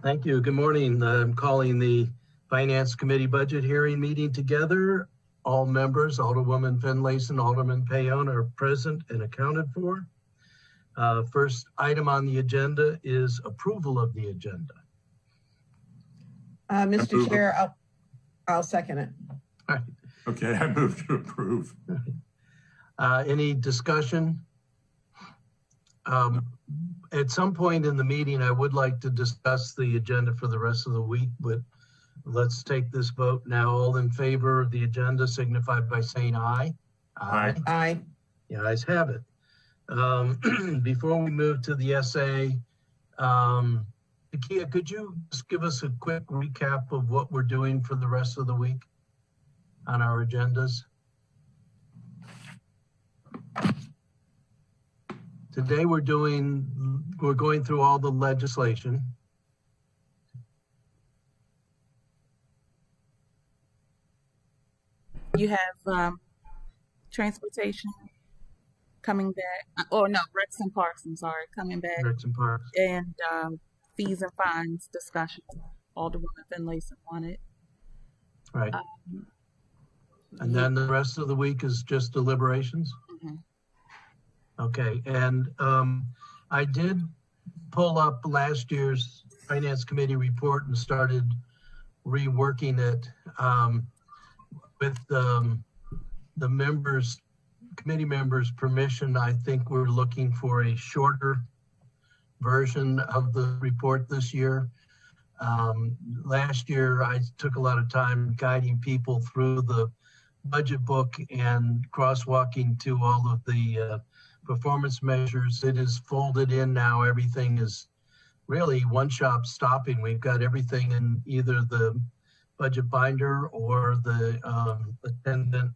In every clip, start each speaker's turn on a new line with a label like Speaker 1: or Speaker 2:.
Speaker 1: Thank you. Good morning. I'm calling the Finance Committee budget hearing meeting together. All members, Alderwoman Finlayson, Alderman Payon are present and accounted for. First item on the agenda is approval of the agenda.
Speaker 2: Mr. Chair, I'll second it.
Speaker 1: All right.
Speaker 3: Okay, I move to approve.
Speaker 1: Any discussion? At some point in the meeting, I would like to discuss the agenda for the rest of the week, but let's take this vote now. All in favor of the agenda signify by saying aye.
Speaker 3: Aye.
Speaker 2: Aye.
Speaker 1: The ayes have it. Before we move to the essay, Takia, could you just give us a quick recap of what we're doing for the rest of the week on our agendas? Today we're going through all the legislation.
Speaker 4: You have transportation coming back, or no, Rex and Parks, I'm sorry, coming back.
Speaker 1: Rex and Parks.
Speaker 4: And fees and fines discussion. Alderwoman Finlayson wanted.
Speaker 1: Right. And then the rest of the week is just deliberations?
Speaker 4: Mhm.
Speaker 1: Okay, and I did pull up last year's Finance Committee report and started reworking it with the members, committee members' permission. I think we're looking for a shorter version of the report this year. Last year, I took a lot of time guiding people through the budget book and crosswalking to all of the performance measures. It is folded in now. Everything is really one shop stopping. We've got everything in either the budget binder or the attendant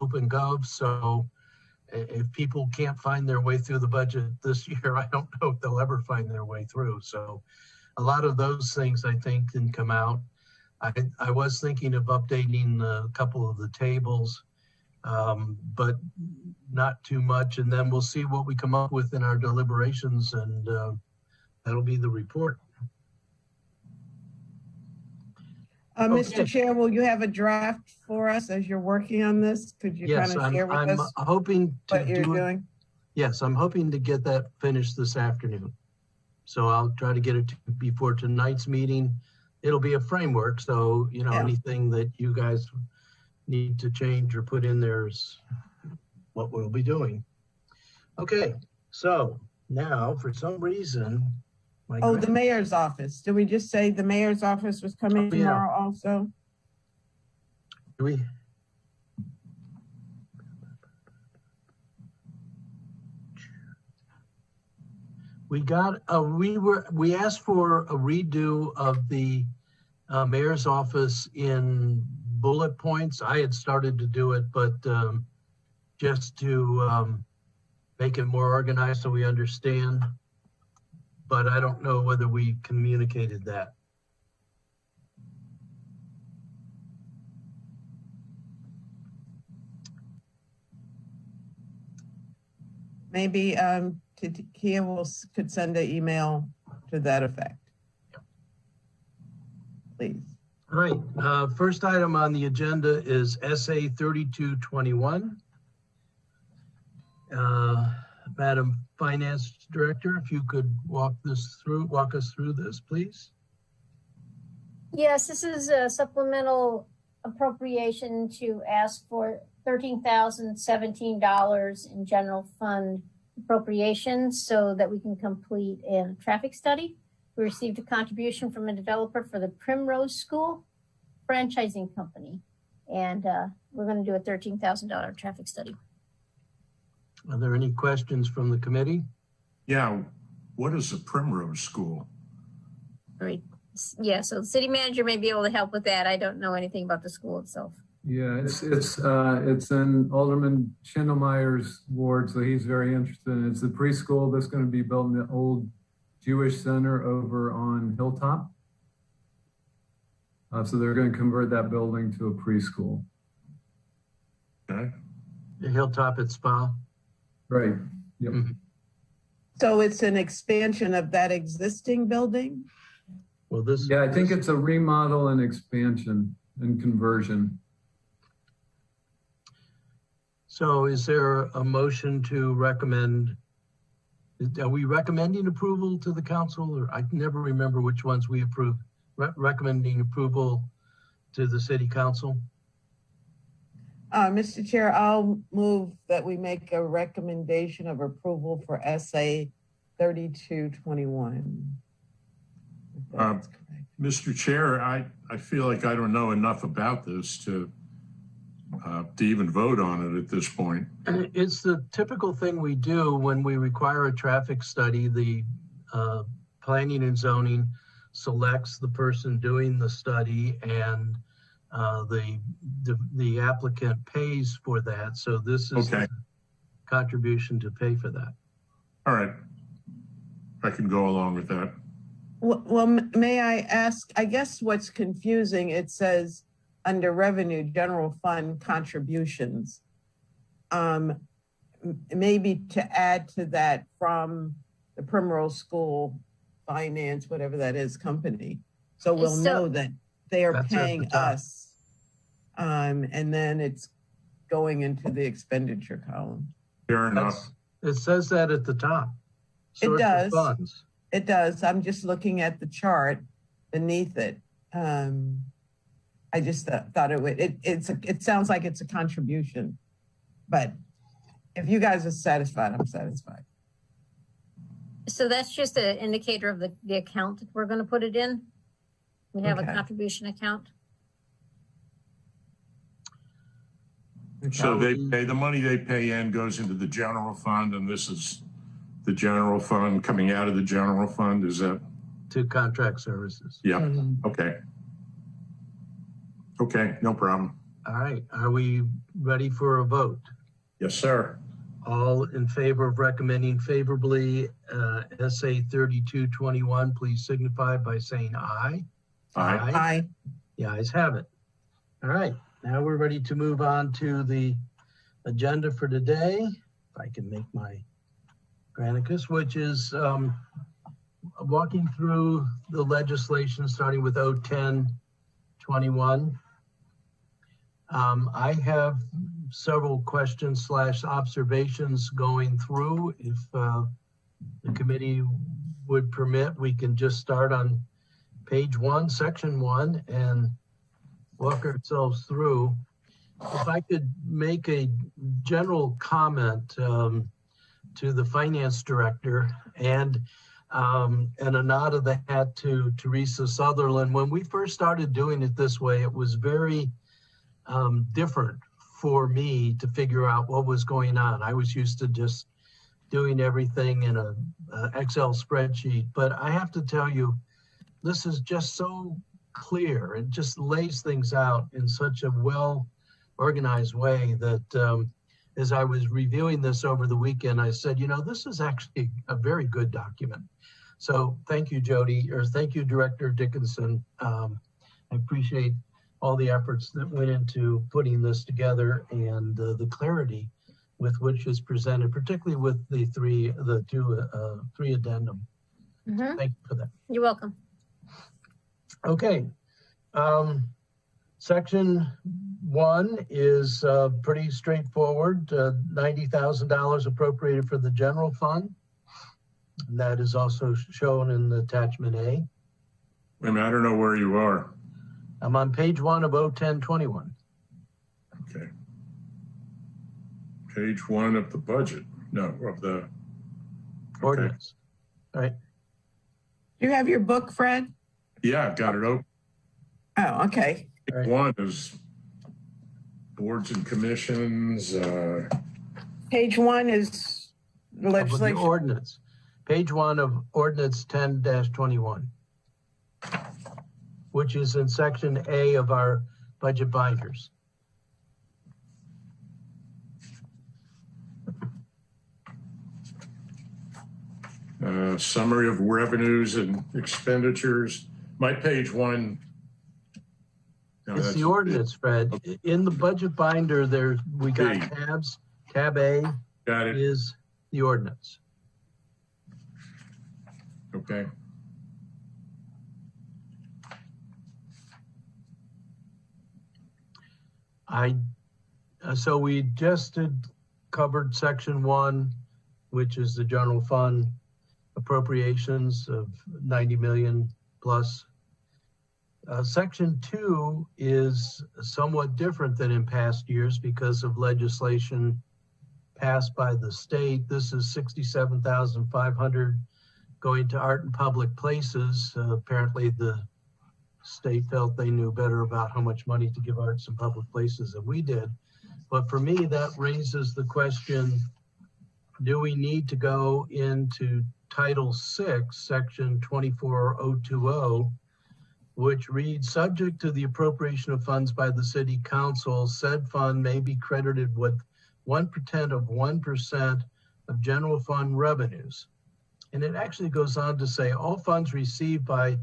Speaker 1: OpenGov. So if people can't find their way through the budget this year, I don't know if they'll ever find their way through. So a lot of those things I think can come out. I was thinking of updating a couple of the tables, but not too much. And then we'll see what we come up with in our deliberations, and that'll be the report.
Speaker 2: Mr. Chair, will you have a draft for us as you're working on this? Could you
Speaker 1: Yes,
Speaker 2: kind of share with
Speaker 1: I'm
Speaker 2: us
Speaker 1: hoping to
Speaker 2: what you're doing?
Speaker 1: Yes, I'm hoping to get that finished this afternoon. So I'll try to get it before tonight's meeting. It'll be a framework, so anything that you guys need to change or put in there is what we'll be doing. Okay, so now for some reason,
Speaker 2: The mayor's office. Did we just say the mayor's office was coming
Speaker 1: Oh, yeah.
Speaker 2: tomorrow also?
Speaker 1: We asked for a redo of the mayor's office in bullet points. I had started to do it, but just to make it more organized so we understand. But I don't know whether we communicated that.
Speaker 2: Maybe Takia could send an email to that effect. Please.
Speaker 1: All right, first item on the agenda is SA 3221. Madam Finance Director, if you could walk us through this, please.
Speaker 5: Yes, this is a supplemental appropriation to ask for $13,017 in general fund appropriations so that we can complete a traffic study. We received a contribution from a developer for the Primrose School franchising company, and we're going to do a $13,000 traffic study.
Speaker 1: Are there any questions from the committee?
Speaker 3: Yeah, what is a Primrose School?
Speaker 5: All right. Yeah, so the city manager may be able to help with that. I don't know anything about the school itself.
Speaker 6: Yeah, it's in Alderman Schindelmeyer's ward, so he's very interested in it. It's a preschool that's going to be built in the old Jewish Center over on Hilltop. So they're going to convert that building to a preschool.
Speaker 3: Okay.
Speaker 1: The Hilltop at Spa?
Speaker 6: Right. Yep.
Speaker 1: Mhm.
Speaker 2: So it's an expansion of that existing building?
Speaker 1: Well, this.
Speaker 6: Yeah, I think it's a remodel and expansion and conversion.
Speaker 1: So is there a motion to recommend? Are we recommending approval to the council, or I never remember which ones we approve? Recommending approval to the city council?
Speaker 2: Mr. Chair, I'll move that we make a recommendation of approval for SA 3221. If that's correct.
Speaker 3: Mr. Chair, I feel like I don't know enough about this to even vote on it at this point.
Speaker 1: It's the typical thing we do when we require a traffic study. The planning and zoning selects the person doing the study, and the applicant pays for that. So this is
Speaker 3: Okay.
Speaker 1: the contribution to pay for that.
Speaker 3: All right. I can go along with that.
Speaker 2: Well, may I ask, I guess what's confusing, it says under revenue, general fund contributions. Maybe to add to that from the Primrose School Finance, whatever that is, company. So we'll know that they are
Speaker 1: That's at the
Speaker 2: paying
Speaker 1: top.
Speaker 2: us. And then it's going into the expenditure column.
Speaker 3: Fair enough.
Speaker 1: It says that at the top.
Speaker 2: It
Speaker 1: Source of
Speaker 2: does.
Speaker 1: funds.
Speaker 2: It does. I'm just looking at the chart beneath it. I just thought it would, it sounds like it's a contribution, but if you guys are satisfied, I'm satisfied.
Speaker 5: So that's just an indicator of the account that we're going to put it in. We have a
Speaker 2: Okay.
Speaker 5: contribution account.
Speaker 3: So they pay, the money they pay in goes into the general fund, and this is the general fund coming out of the general fund, is that?
Speaker 1: To contract services.
Speaker 3: Yeah,
Speaker 2: Mhm.
Speaker 3: okay. Okay, no problem.
Speaker 1: All right, are we ready for a vote?
Speaker 3: Yes, sir.
Speaker 1: All in favor of recommending favorably SA 3221, please signify by saying aye.
Speaker 3: Aye.
Speaker 2: Aye.
Speaker 1: The ayes have it. All right, now we're ready to move on to the agenda for today. If I can make my Granicus, which is walking through the legislation, starting with 01021. I have several questions / observations going through. If the committee would permit, we can just start on page 1, section 1, and walk ourselves through. If I could make a general comment to the finance director and a nod of the hat to Teresa Sutherland. When we first started doing it this way, it was very different for me to figure out what was going on. I was used to just doing everything in a Excel spreadsheet, but I have to tell you, this is just so clear. It just lays things out in such a well-organized way that as I was reviewing this over the weekend, I said, you know, this is actually a very good document. So thank you, Jody, or thank you, Director Dickinson. I appreciate all the efforts that went into putting this together and the clarity with which it's presented, particularly with the three addendum.
Speaker 5: Mhm.
Speaker 1: Thank you for that.
Speaker 5: You're welcome.
Speaker 1: Okay. Section 1 is pretty straightforward. $90,000 appropriated for the general fund. And that is also shown in the attachment A.
Speaker 3: Wait a minute, I don't know where you are.
Speaker 1: I'm on page 1 of 01021.
Speaker 3: Okay. Page 1 of the budget, no, of the. Okay.
Speaker 1: Ordinance. All right.
Speaker 2: Do you have your book, Fred?
Speaker 3: Yeah, I've got it open.
Speaker 2: Oh, okay.
Speaker 1: All right.
Speaker 3: 1 is boards and commissions,
Speaker 2: Page 1 is the
Speaker 1: Of the
Speaker 2: legislation.
Speaker 1: ordinance. Page 1 of ordinance 10-21, which is in section A of our budget binders.
Speaker 3: summary of revenues and expenditures. My page 1. No,
Speaker 1: It's
Speaker 3: that's-
Speaker 1: the ordinance, Fred. In the budget binder, we got
Speaker 3: B.
Speaker 1: tabs. Tab A
Speaker 3: Got it,
Speaker 1: is the ordinance.
Speaker 3: okay.
Speaker 1: So we just covered section 1, which is the general fund appropriations of 90 million plus. Section 2 is somewhat different than in past years because of legislation passed by the state. This is 67,500 going to art and public places. Apparently the state felt they knew better about how much money to give arts and public places than we did. But for me, that raises the question, do we need to go into Title 6, Section 24020, which reads, subject to the appropriation of funds by the city council, said fund may be credited with 1% of general fund revenues. And it actually goes on to say all funds received by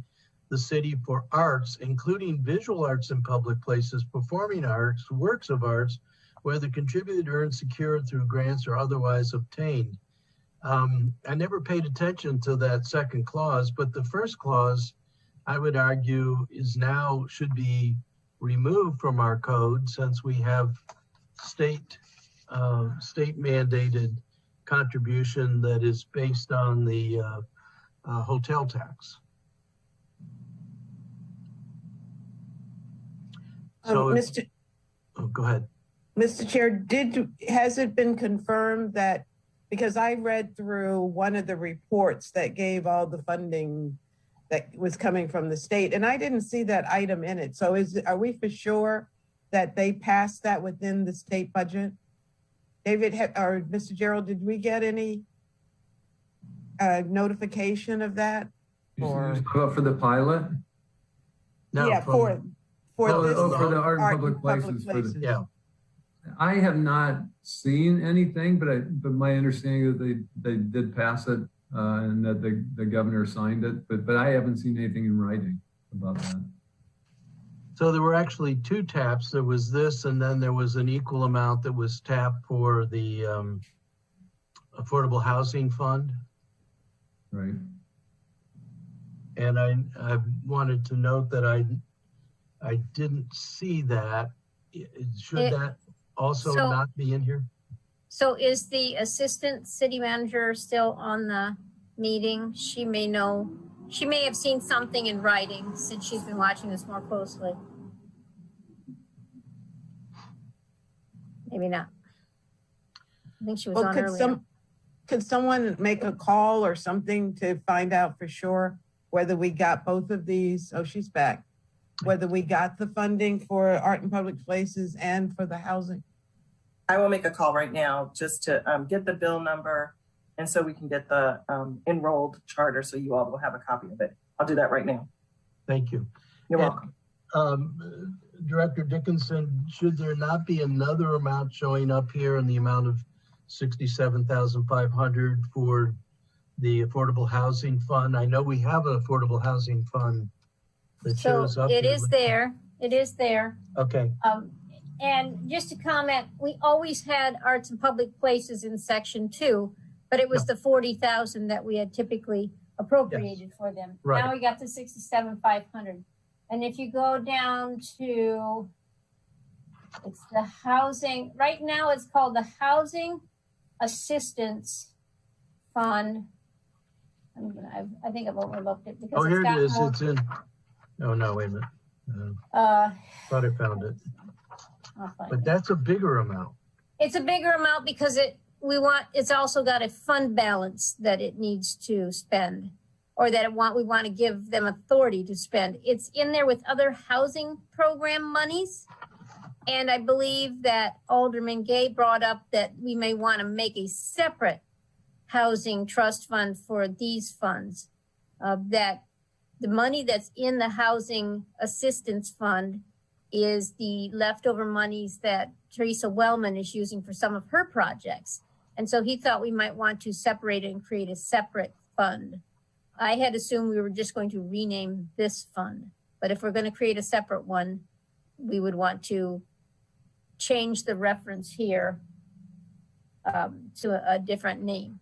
Speaker 1: the city for arts, including visual arts in public places, performing arts, works of arts, whether contributed, earned, secured through grants or otherwise obtained. I never paid attention to that second clause, but the first clause, I would argue, should be removed from our code since we have state mandated contribution that is based on the hotel tax. So go ahead.
Speaker 2: Mr. Chair, has it been confirmed that, because I read through one of the reports that gave all the funding that was coming from the state, and I didn't see that item in it. So are we for sure that they passed that within the state budget? David or Mr. Gerald, did we get any notification of that?
Speaker 6: For the pilot?
Speaker 1: No,
Speaker 2: yeah, for
Speaker 6: the art and public places.
Speaker 1: Yeah.
Speaker 6: I have not seen anything, but my understanding is that they did pass it and that the governor signed it, but I haven't seen anything in writing about that.
Speaker 1: So there were actually 2 taps. There was this, and then there was an equal amount that was tapped for the Affordable Housing Fund.
Speaker 6: Right.
Speaker 1: And I wanted to note that I didn't see that. Should that also not be in here?
Speaker 5: So is the assistant city manager still on the meeting? She may know, she may have seen something in writing since she's been watching this more closely. Maybe not. I think she was on earlier.
Speaker 2: Could someone make a call or something to find out for sure whether we got both of these? Oh, she's back. Whether we got the funding for art and public places and for the housing?
Speaker 7: I will make a call right now just to get the bill number, and so we can get the enrolled charter so you all will have a copy of it. I'll do that right now.
Speaker 1: Thank you.
Speaker 7: You're welcome.
Speaker 1: Director Dickinson, should there not be another amount showing up here in the amount of 67,500 for the Affordable Housing Fund? I know we have an Affordable Housing Fund that shows up.
Speaker 5: It is there. It is there.
Speaker 1: Okay.
Speaker 5: And just to comment, we always had arts and public places in section 2, but it was the 40,000 that we had typically appropriated for them.
Speaker 1: Right.
Speaker 5: Now we got to 67,500. And if you go down to, it's the housing, right now it's called the Housing Assistance Fund. I think I've overlooked it because
Speaker 1: Here it is.
Speaker 5: more,
Speaker 1: it's in. Oh no, wait a minute. Thought I found it. But that's a bigger amount.
Speaker 5: It's a bigger amount because it's also got a fund balance that it needs to spend, or that we want to give them authority to spend. It's in there with other housing program monies. And I believe that Alderman Gay brought up that we may want to make a separate housing trust fund for these funds, that the money that's in the Housing Assistance Fund is the leftover monies that Teresa Wellman is using for some of her projects. And so he thought we might want to separate it and create a separate fund. I had assumed we were just going to rename this fund, but if we're going to create a separate one, we would want to change the reference here to a different name.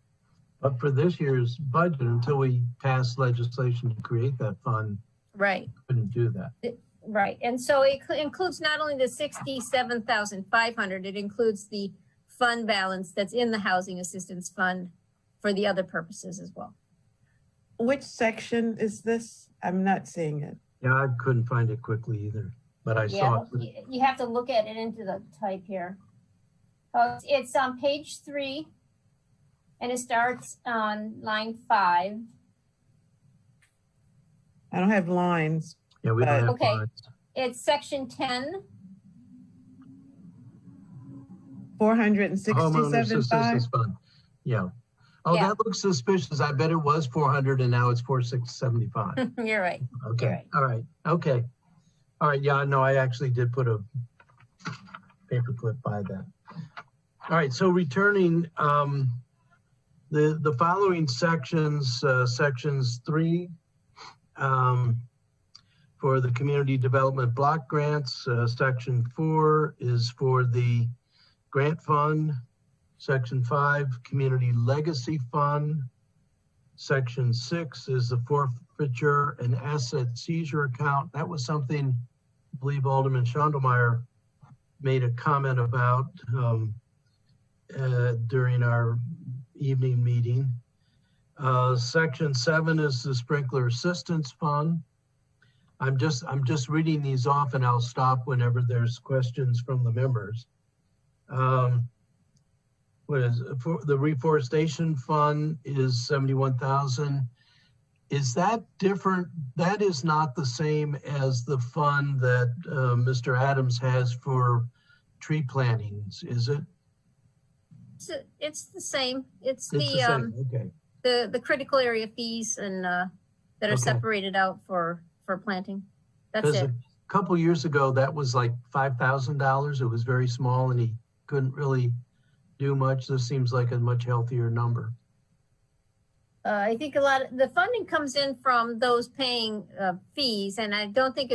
Speaker 1: But for this year's budget, until we pass legislation to create that fund,
Speaker 5: Right.
Speaker 1: couldn't do that.
Speaker 5: Right, and so it includes not only the 67,500, it includes the fund balance that's in the Housing Assistance Fund for the other purposes as well.
Speaker 2: Which section is this? I'm not seeing it.
Speaker 1: Yeah, I couldn't find it quickly either, but I saw it.
Speaker 5: You have to look at it into the type here. It's on page 3, and it starts on line 5.
Speaker 2: I don't have lines.
Speaker 1: Yeah, we don't have
Speaker 5: Okay.
Speaker 1: lines.
Speaker 5: It's section 10.
Speaker 1: Homeowner
Speaker 2: 467.5.
Speaker 1: Assistance Fund. Yeah. Oh,
Speaker 5: Yeah.
Speaker 1: that looks suspicious. I bet it was 400 and now it's 475.
Speaker 5: You're right.
Speaker 1: Okay.
Speaker 5: You're right.
Speaker 1: All right. Okay. All right. Yeah, no, I actually did put a paperclip by that. All right. So returning the following sections, sections 3 for the community development block grants. Section 4 is for the grant fund. Section 5, Community Legacy Fund. Section 6 is the forfeiture and asset seizure account. That was something I believe Alderman Schondelmeyer made a comment about during our evening meeting. Section 7 is the Sprinkler Assistance Fund. I'm just reading these off, and I'll stop whenever there's questions from the members. What is for the reforestation fund is 71,000. Is that different? That is not the same as the fund that Mr. Adams has for tree plantings, is it?
Speaker 5: It's the same. It's
Speaker 1: the same. Okay.
Speaker 5: the critical area fees and that are
Speaker 1: Okay.
Speaker 5: separated out for planting. That's
Speaker 1: Because
Speaker 5: it.
Speaker 1: a couple years ago, that was like $5,000. It was very small and he couldn't really do much. This seems like a much healthier number.
Speaker 5: I think a lot of the funding comes in from those paying fees, and I don't think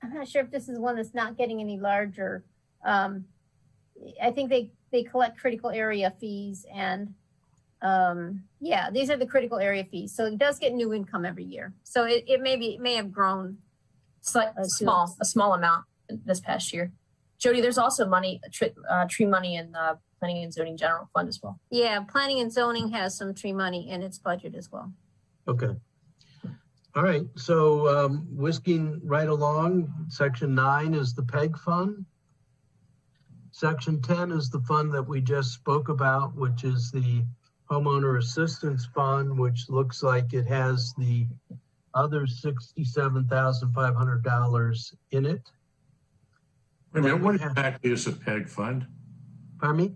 Speaker 5: I'm not sure if this is one that's not getting any larger. I think they collect critical area fees, and yeah, these are the critical area fees. So it does get new income every year. So it may have grown.
Speaker 8: A small amount this past year. Jody, there's also money, tree money in the Planning and Zoning General Fund as well.
Speaker 5: Yeah, planning and zoning has some tree money in its budget as well.
Speaker 1: Okay. All right. So whisking right along, section 9 is the PEG fund. Section 10 is the fund that we just spoke about, which is the homeowner assistance fund, which looks like it has the other $67,500 in it.
Speaker 3: Wait a minute, what exactly is a PEG fund?
Speaker 1: Pardon me?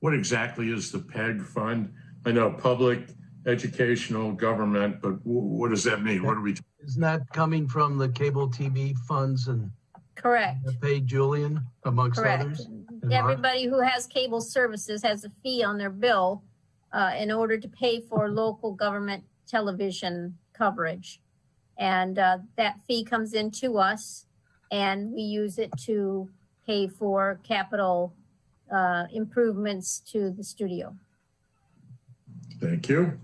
Speaker 3: What exactly is the PEG fund? I know public, educational, government, but what does that mean? What are we?
Speaker 1: Isn't that coming from the cable TV funds and
Speaker 5: Correct.
Speaker 1: that paid Julian amongst
Speaker 5: Correct.
Speaker 1: others? And Mark?
Speaker 5: Everybody who has cable services has a fee on their bill in order to pay for local government television coverage. And that fee comes into us, and we use it to pay for capital improvements to the studio.
Speaker 3: Thank you.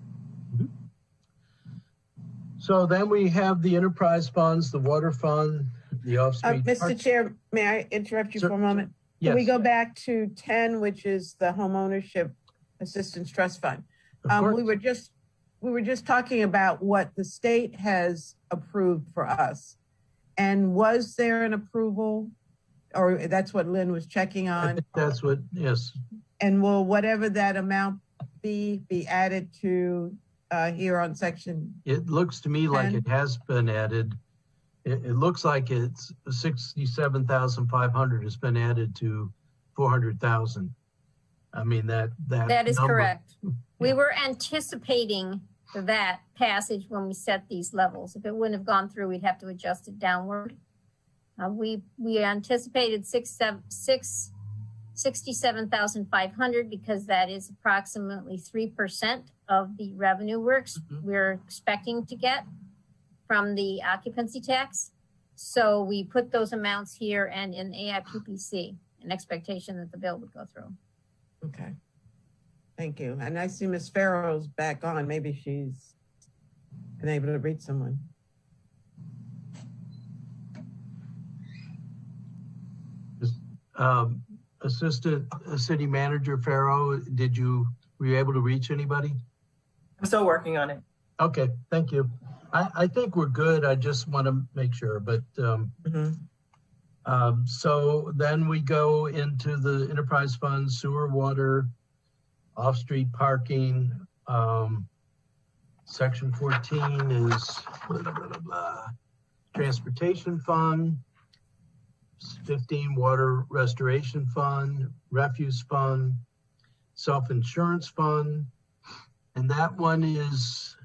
Speaker 1: So then we have the enterprise funds, the water fund, the off-street.
Speaker 2: Mr. Chair, may I interrupt you
Speaker 1: Sure.
Speaker 2: for a moment?
Speaker 1: Yes,
Speaker 2: Can we go back to 10, which is the Home Ownership Assistance Trust Fund?
Speaker 1: of course.
Speaker 2: We were just talking about what the state has approved for us. And was there an approval, or that's what Lynn was checking
Speaker 1: I
Speaker 2: on?
Speaker 1: think that's what, yes.
Speaker 2: And will whatever that amount be added to here on section?
Speaker 1: It looks to me like
Speaker 2: And-
Speaker 1: it has been added. It looks like it's 67,500 has been added to 400,000. I mean, that
Speaker 5: That is
Speaker 1: number-
Speaker 5: correct. We
Speaker 1: Yeah.
Speaker 5: were anticipating that passage when we set these levels. If it wouldn't have gone through, we'd have to adjust it downward. We anticipated 67,500 because that is approximately 3% of the revenue we're expecting to get from the occupancy tax. So we put those amounts here and in AIPPC, an expectation that the bill would go through.
Speaker 2: Okay. Thank you. And I see Ms. Farrow's back on. Maybe she's been able to reach someone.
Speaker 1: Assistant City Manager Farrow, were you able to reach anybody?
Speaker 7: I'm still working on it.
Speaker 1: Okay, thank you. I think we're good. I just want to make sure, but so then we go into the enterprise fund, sewer, water, off-street parking. Section 14 is blah, blah, blah, blah. Transportation fund. 15 water restoration fund, refuse fund, self-insurance fund. And that one is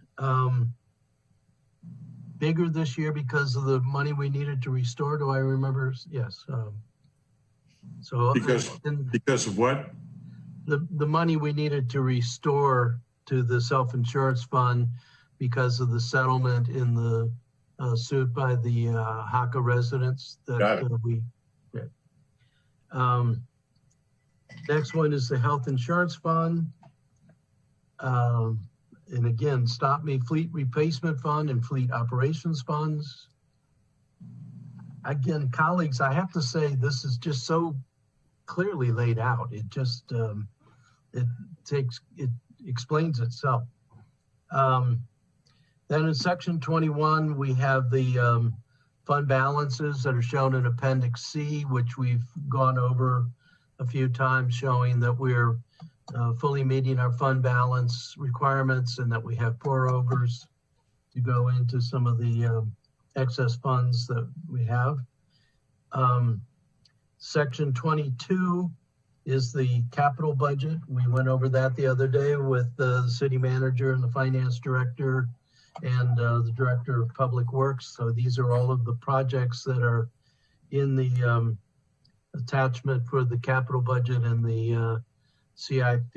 Speaker 1: bigger this year because of the money we needed to restore. Do I remember? Yes. So
Speaker 3: Because of what?
Speaker 1: The money we needed to restore to the self-insurance fund because of the settlement in the suit by the Haka residents that we did. Next one is the health insurance fund. And again, Stop Me Fleet Replacement Fund and Fleet Operations Funds. Again, colleagues, I have to say this is just so clearly laid out. It just, it explains itself. Then in section 21, we have the fund balances that are shown in Appendix C, which we've gone over a few times, showing that we're fully meeting our fund balance requirements and that we have pour overs to go into some of the excess funds that we have. Section 22 is the capital budget. We went over that the other day with the city manager and the finance director and the director of public works. So these are all of the projects that are in the attachment for the capital budget and the CIP.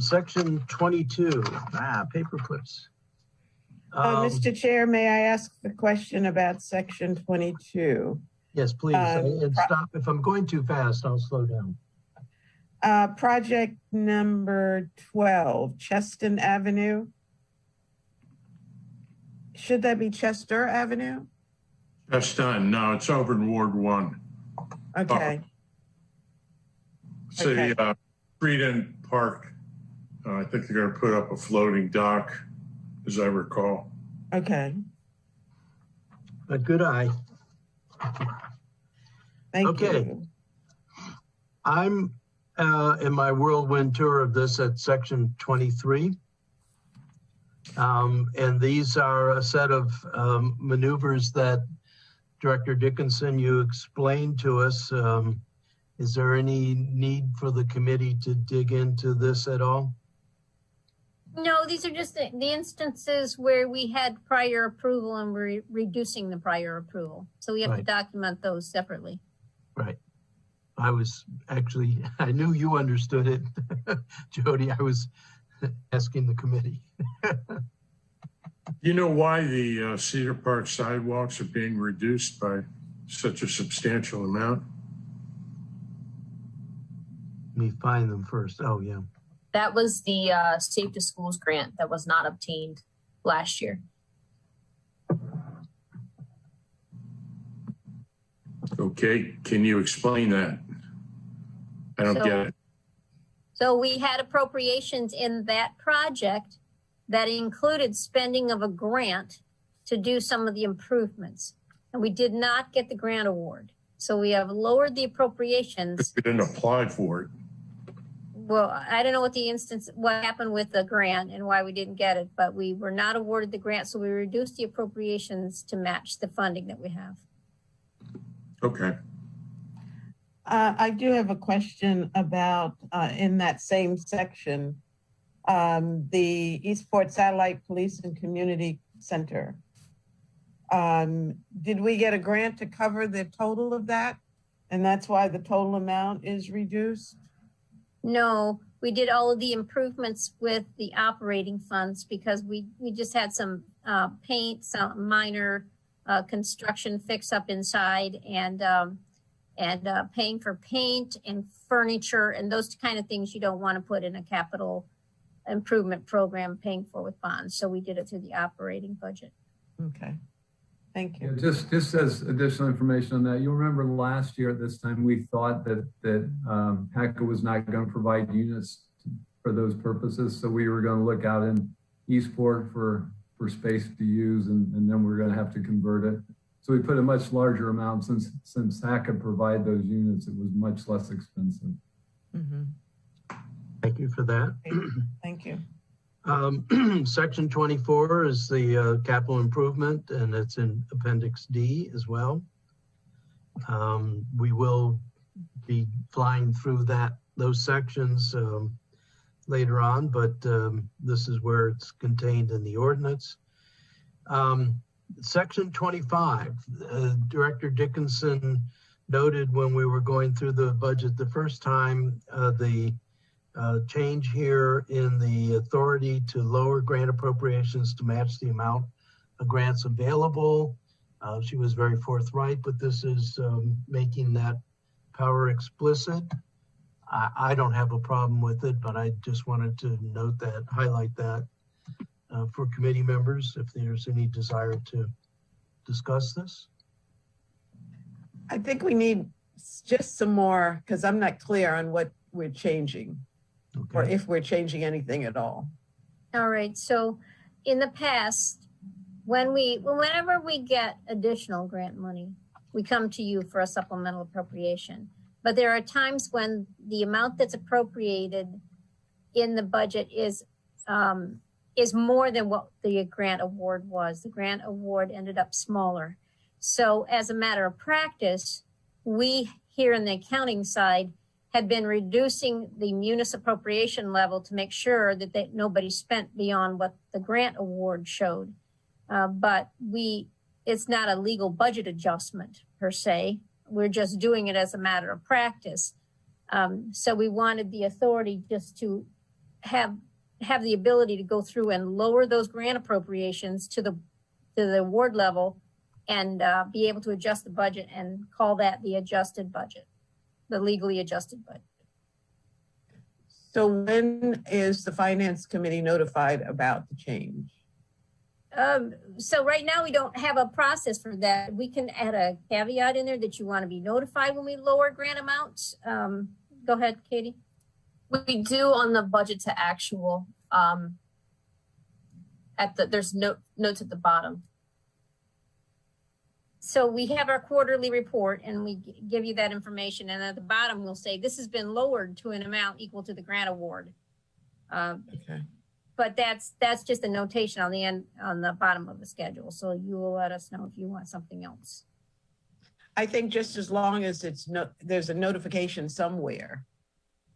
Speaker 1: Section 22, paper clips.
Speaker 2: Mr. Chair, may I ask the question about section 22?
Speaker 1: Yes, please. And stop. If I'm going too fast, I'll slow down.
Speaker 2: Project number 12, Cheston Avenue. Should that be Chester Avenue?
Speaker 3: Cheston, no, it's over in Ward 1.
Speaker 2: Okay.
Speaker 3: City Street and Park. I think they're going to put up a floating dock, as I recall.
Speaker 2: Okay.
Speaker 1: A good eye.
Speaker 2: Thank
Speaker 1: Okay.
Speaker 2: you.
Speaker 1: I'm in my whirlwind tour of this at section 23. And these are a set of maneuvers that Director Dickinson, you explained to us. Is there any need for the committee to dig into this at all?
Speaker 5: No, these are just the instances where we had prior approval and we're reducing the prior approval. So we have to document those separately.
Speaker 1: Right. I was actually, I knew you understood it, Jody. I was asking the committee.
Speaker 3: You know why the Cedar Park sidewalks are being reduced by such a substantial amount?
Speaker 1: Let me find them first. Oh, yeah.
Speaker 8: That was the Safe to Schools grant that was not obtained last year.
Speaker 3: Okay, can you explain that? I don't get it.
Speaker 5: So we had appropriations in that project that included spending of a grant to do some of the improvements. And we did not get the grant award. So we have lowered the appropriations.
Speaker 3: We didn't apply for it.
Speaker 5: Well, I don't know what happened with the grant and why we didn't get it, but we were not awarded the grant. So we reduced the appropriations to match the funding that we have.
Speaker 3: Okay.
Speaker 2: I do have a question about, in that same section, the Eastport Satellite Police and Community Center. Did we get a grant to cover the total of that? And that's why the total amount is reduced?
Speaker 5: No, we did all of the improvements with the operating funds because we just had some paint, some minor construction fix up inside and paying for paint and furniture and those kind of things you don't want to put in a capital improvement program paying for with bonds. So we did it through the operating budget.
Speaker 2: Okay. Thank
Speaker 6: Yeah,
Speaker 2: you.
Speaker 6: just as additional information on that, you'll remember last year at this time, we thought that HACA was not going to provide units for those purposes. So we were going to look out in Eastport for space to use, and then we're going to have to convert it. So we put a much larger amount since HACA provide those units, it was much less expensive.
Speaker 2: Mhm.
Speaker 1: Thank you for that.
Speaker 2: Thank you.
Speaker 1: Section 24 is the capital improvement, and it's in Appendix D as well. We will be flying through those sections later on, but this is where it's contained in the ordinance. Section 25, Director Dickinson noted when we were going through the budget the first time, the change here in the authority to lower grant appropriations to match the amount of grants available. She was very forthright, but this is making that power explicit. I don't have a problem with it, but I just wanted to note that, highlight that for committee members, if there's any desire to discuss this.
Speaker 2: I think we need just some more, because I'm not clear on what we're changing or
Speaker 1: Okay.
Speaker 2: if we're changing anything at all.
Speaker 5: All right, so in the past, whenever we get additional grant money, we come to you for a supplemental appropriation. But there are times when the amount that's appropriated in the budget is more than what the grant award was. The grant award ended up smaller. So as a matter of practice, we here in the accounting side had been reducing the munis appropriation level to make sure that nobody spent beyond what the grant award showed. But it's not a legal budget adjustment per se. We're just doing it as a matter of practice. So we wanted the authority just to have the ability to go through and lower those grant appropriations to the award level and be able to adjust the budget and call that the adjusted budget, the legally adjusted budget.
Speaker 2: So when is the finance committee notified about the change?
Speaker 5: So right now we don't have a process for that. We can add a caveat in there that you want to be notified when we lower grant amounts. Go ahead, Katie.
Speaker 8: We do on the budget to actual. There's notes at the bottom.
Speaker 5: So we have our quarterly report and we give you that information. And at the bottom, we'll say this has been lowered to an amount equal to the grant award.
Speaker 2: Okay.
Speaker 5: But that's just a notation on the end, on the bottom of the schedule. So you will let us know if you want something else.
Speaker 2: I think just as long as there's a notification somewhere,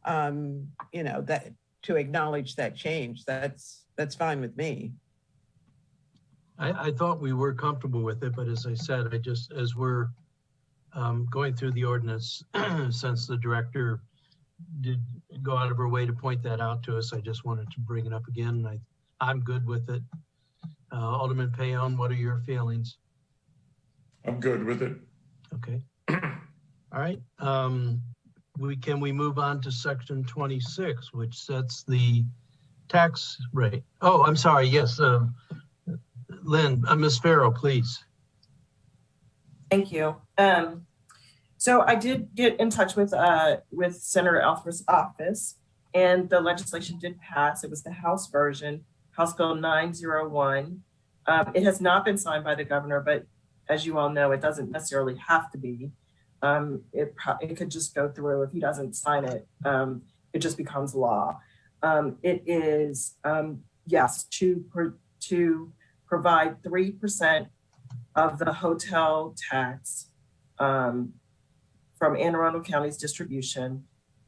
Speaker 2: that to acknowledge that change, that's fine with me.
Speaker 1: I thought we were comfortable with it, but as I said, as we're going through the ordinance, since the director did go out of her way to point that out to us, I just wanted to bring it up again. I'm good with it. Alderman Payon, what are your feelings?
Speaker 3: I'm good with it.
Speaker 1: Okay. All right. Can we move on to section 26, which sets the tax rate? Oh, I'm sorry. Yes. Lynn, Ms. Farrow, please.
Speaker 7: Thank you. So I did get in touch with Senator Alfred's office, and the legislation did pass. It was the House version, House Bill 901. It has not been signed by the governor, but as you all know, it doesn't necessarily have to be. It could just go through. If he doesn't sign it, it just becomes law. It is, yes, to provide 3% of the hotel tax from Anne Arundel County's distribution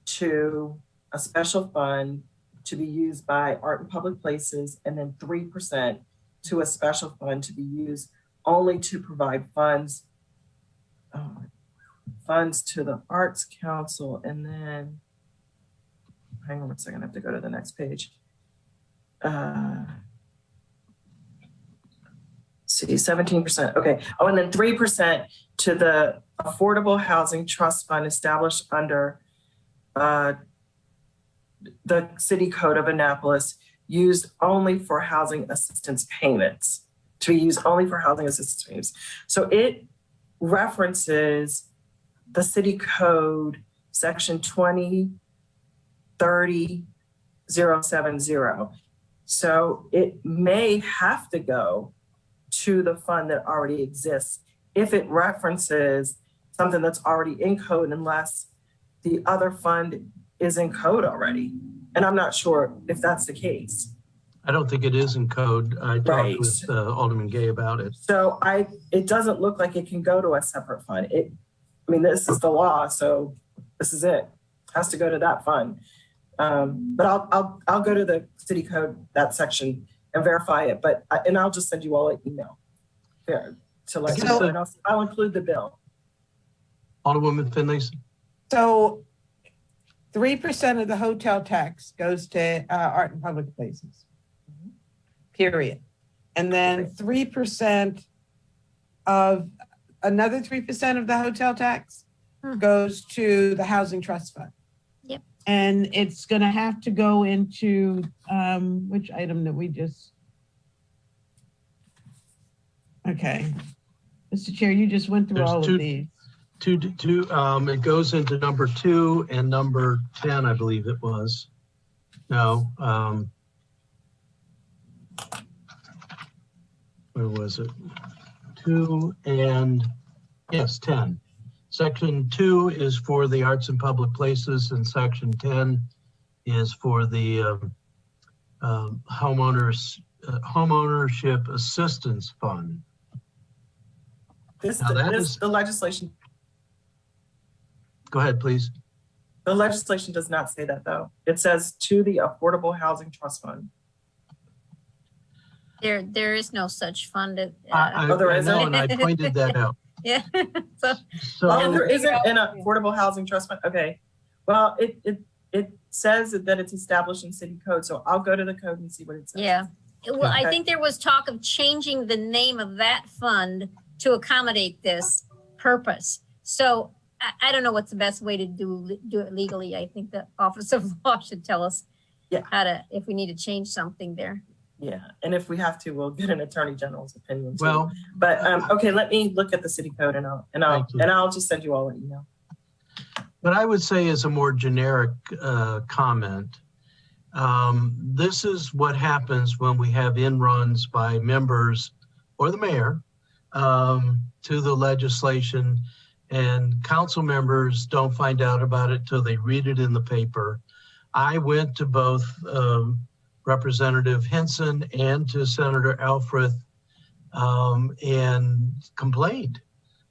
Speaker 7: to a special fund to be used by Art and Public Places, and then 3% to a special fund to be used only to provide funds to the Arts Council. And then, hang on a second, I have to go to the next page. See, 17%. Okay. Oh, and then 3% to the Affordable Housing Trust Fund established under the City Code of Annapolis, used only for housing assistance payments to be used only for housing assistance use. So it references the city code section 2030-070. So it may have to go to the fund that already exists if it references something that's already in code, unless the other fund is in code already. And I'm not sure if that's the case.
Speaker 1: I don't think it is in code. I talked
Speaker 7: Right.
Speaker 1: with Alderman Gay about it.
Speaker 7: So it doesn't look like it can go to a separate fund. This is the law, so this is it. Has to go to that fund. But I'll go to the city code, that section, and verify it. And I'll just send you all an email there to let you know. And I'll include the bill.
Speaker 1: Alderwoman Finlayson?
Speaker 2: So 3% of the hotel tax goes to art and public places, period. And then 3% of, another 3% of the hotel tax goes to the Housing Trust Fund.
Speaker 5: Yep.
Speaker 2: And it's gonna have to go into, which item that we just, okay. Mr. Chair, you just went through
Speaker 1: There's
Speaker 2: all
Speaker 1: two-
Speaker 2: of these.
Speaker 1: It goes into number 2 and number 10, I believe it was. No, where was it? 2 and, yes, 10. Section 2 is for the arts and public places, and section 10 is for the homeownership assistance fund.
Speaker 7: The legislation.
Speaker 1: Go ahead, please.
Speaker 7: The legislation does not say that, though. It says to the Affordable Housing Trust Fund.
Speaker 5: There is no such fund.
Speaker 1: I
Speaker 7: there
Speaker 1: know,
Speaker 7: isn't?
Speaker 1: and I pointed that out.
Speaker 5: Yeah.
Speaker 7: Oh,
Speaker 1: So,
Speaker 7: there isn't an Affordable Housing Trust Fund? Okay. Well, it says that it's established in city code, so I'll go to the code and see what it says.
Speaker 5: Yeah. Well, I
Speaker 7: Okay.
Speaker 5: think there was talk of changing the name of that fund to accommodate this purpose. So I don't know what's the best way to do it legally. I think the Office of Law should tell us if we need to change something there.
Speaker 7: Yeah, and if we have to, we'll get an attorney general's opinion too.
Speaker 1: well,
Speaker 7: But okay, let me look at the city code and
Speaker 1: Thank you.
Speaker 7: I'll just send you all an email.
Speaker 1: what I would say is a more generic comment. This is what happens when we have in-runs by members or the mayor to the legislation, and council members don't find out about it till they read it in the paper. I went to both Representative Hinson and to Senator Elfreth and complained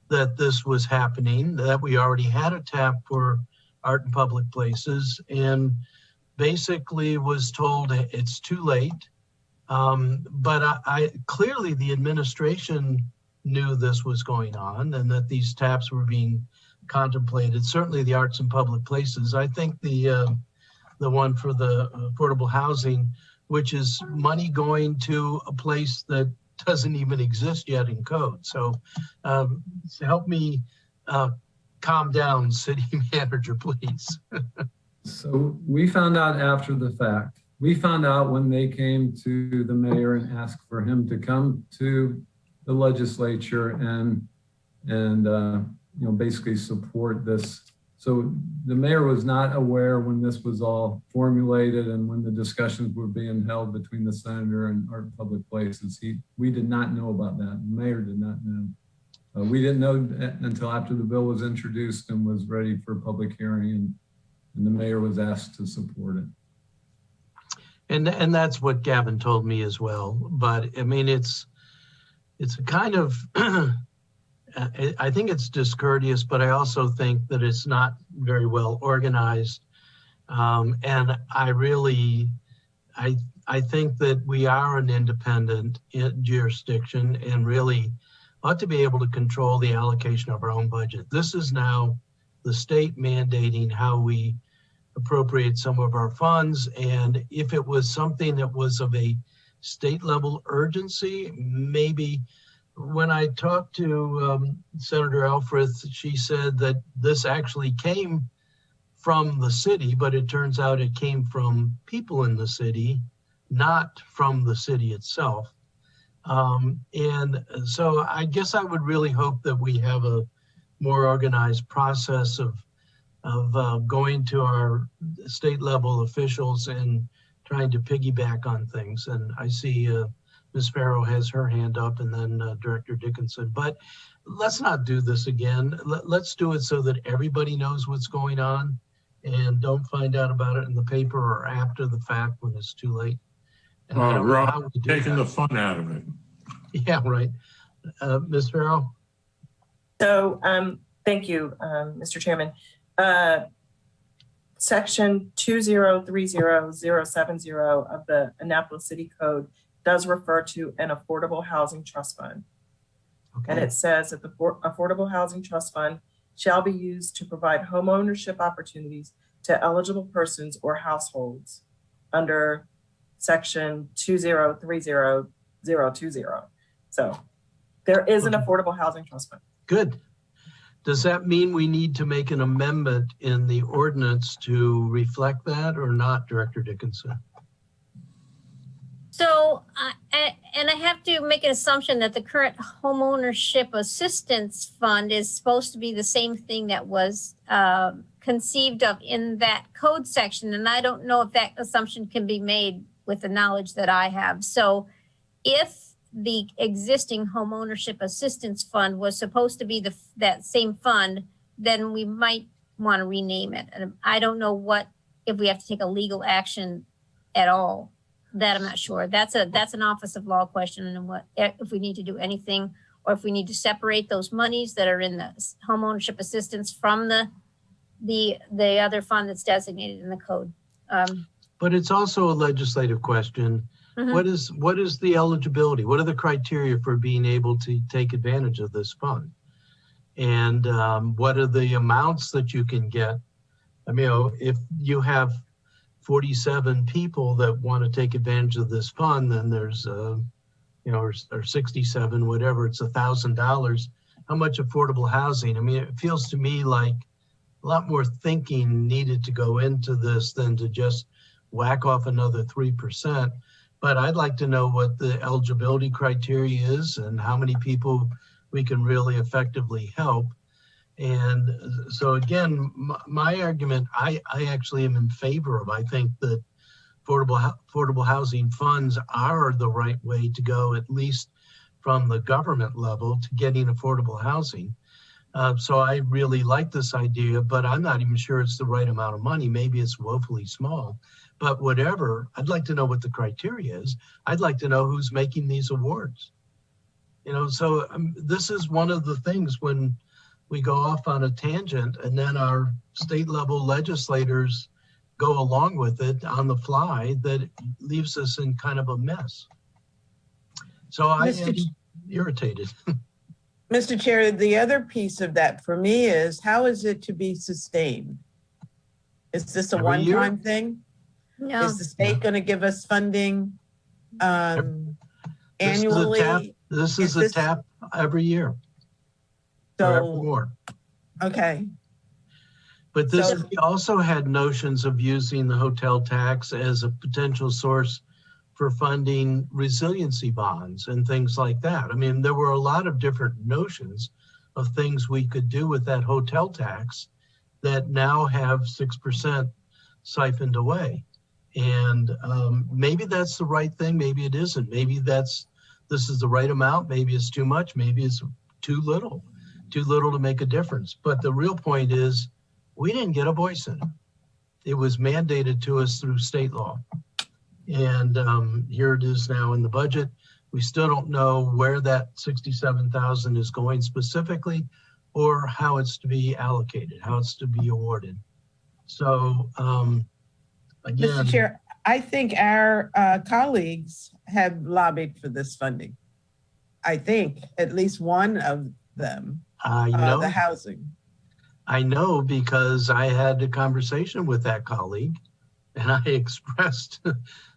Speaker 1: that this was happening, that we already had a tap for art and public places, and basically was told it's too late. But I clearly the administration knew this was going on and that these taps were being contemplated. Certainly the arts and public places. I think the one for the affordable housing, which is money going to a place that doesn't even exist yet in code. So help me calm down, city manager, please.
Speaker 6: So we found out after the fact. We found out when they came to the mayor and asked for him to come to the legislature and basically support this. So the mayor was not aware when this was all formulated and when the discussions were being held between the senator and Art and Public Places. We did not know about that. The mayor did not know. We didn't know until after the bill was introduced and was ready for public hearing, and the mayor was asked to support it.
Speaker 1: And that's what Gavin told me as well. But I mean, it's a kind of, I think it's discourteous, but I also think that it's not very well organized. And I think that we are an independent jurisdiction and really ought to be able to control the allocation of our own budget. This is now the state mandating how we appropriate some of our funds. And if it was something that was of a state level urgency, maybe. When I talked to Senator Elfreth, she said that this actually came from the city, but it turns out it came from people in the city, not from the city itself. And so I guess I would really hope that we have a more organized process of going to our state level officials and trying to piggyback on things. And I see Ms. Farrow has her hand up, and then Director Dickinson. But let's not do this again. Let's do it so that everybody knows what's going on and don't find out about it in the paper or after the fact when it's too late. And I don't know how we do
Speaker 3: Taking
Speaker 1: that.
Speaker 3: the fun out of it.
Speaker 1: Yeah, right. Ms. Farrow?
Speaker 7: So, thank you, Mr. Chairman. Section 2030070 of the Annapolis City Code does refer to an affordable housing trust fund. And
Speaker 1: Okay.
Speaker 7: it says that the affordable housing trust fund shall be used to provide home ownership opportunities to eligible persons or households under section 2030020. So there is an
Speaker 1: Okay.
Speaker 7: affordable housing trust fund.
Speaker 1: Good. Does that mean we need to make an amendment in the ordinance to reflect that or not, Director Dickinson?
Speaker 5: So, and I have to make an assumption that the current homeownership assistance fund is supposed to be the same thing that was conceived of in that code section. And I don't know if that assumption can be made with the knowledge that I have. So if the existing homeownership assistance fund was supposed to be that same fund, then we might want to rename it. And I don't know if we have to take a legal action at all. That I'm not sure. That's an Office of Law question, and if we need to do anything, or if we need to separate those monies that are in the homeownership assistance from the other fund that's designated in the code.
Speaker 1: But it's also a legislative question.
Speaker 5: Mhm.
Speaker 1: What is the eligibility? What are the criteria for being able to take advantage of this fund? And what are the amounts that you can get? I mean, if you have 47 people that want to take advantage of this fund, then there's, or 67, whatever, it's $1,000. How much affordable housing? I mean, it feels to me like a lot more thinking needed to go into this than to just whack off another 3%. But I'd like to know what the eligibility criteria is and how many people we can really effectively help. And so again, my argument, I actually am in favor of. I think that affordable housing funds are the right way to go, at least from the government level, to getting affordable housing. So I really like this idea, but I'm not even sure it's the right amount of money. Maybe it's woefully small, but whatever, I'd like to know what the criteria is. I'd like to know who's making these awards. So this is one of the things when we go off on a tangent and then our state level legislators go along with it on the fly, that leaves us in kind of a mess. So I am irritated.
Speaker 2: Mr. Chair, the other piece of that for me is, how is it to be sustained? Is this a
Speaker 1: Every year.
Speaker 2: one-time thing?
Speaker 5: No,
Speaker 2: Is the state going to give us funding annually?
Speaker 1: This is a tap every year. Or every
Speaker 2: So,
Speaker 1: more.
Speaker 2: okay,
Speaker 1: But this,
Speaker 2: So-
Speaker 1: we also had notions of using the hotel tax as a potential source for funding resiliency bonds and things like that. I mean, there were a lot of different notions of things we could do with that hotel tax that now have 6% siphoned away. And maybe that's the right thing, maybe it isn't. Maybe this is the right amount, maybe it's too much, maybe it's too little to make a difference. But the real point is, we didn't get a voice in it. It was mandated to us through state law. And here it is now in the budget. We still don't know where that 67,000 is going specifically, or how it's to be allocated, how it's to be awarded. So again,
Speaker 2: Mr. Chair, I think our colleagues have lobbied for this funding. I think at least one of them, the housing.
Speaker 1: I know because I had a conversation with that colleague and I expressed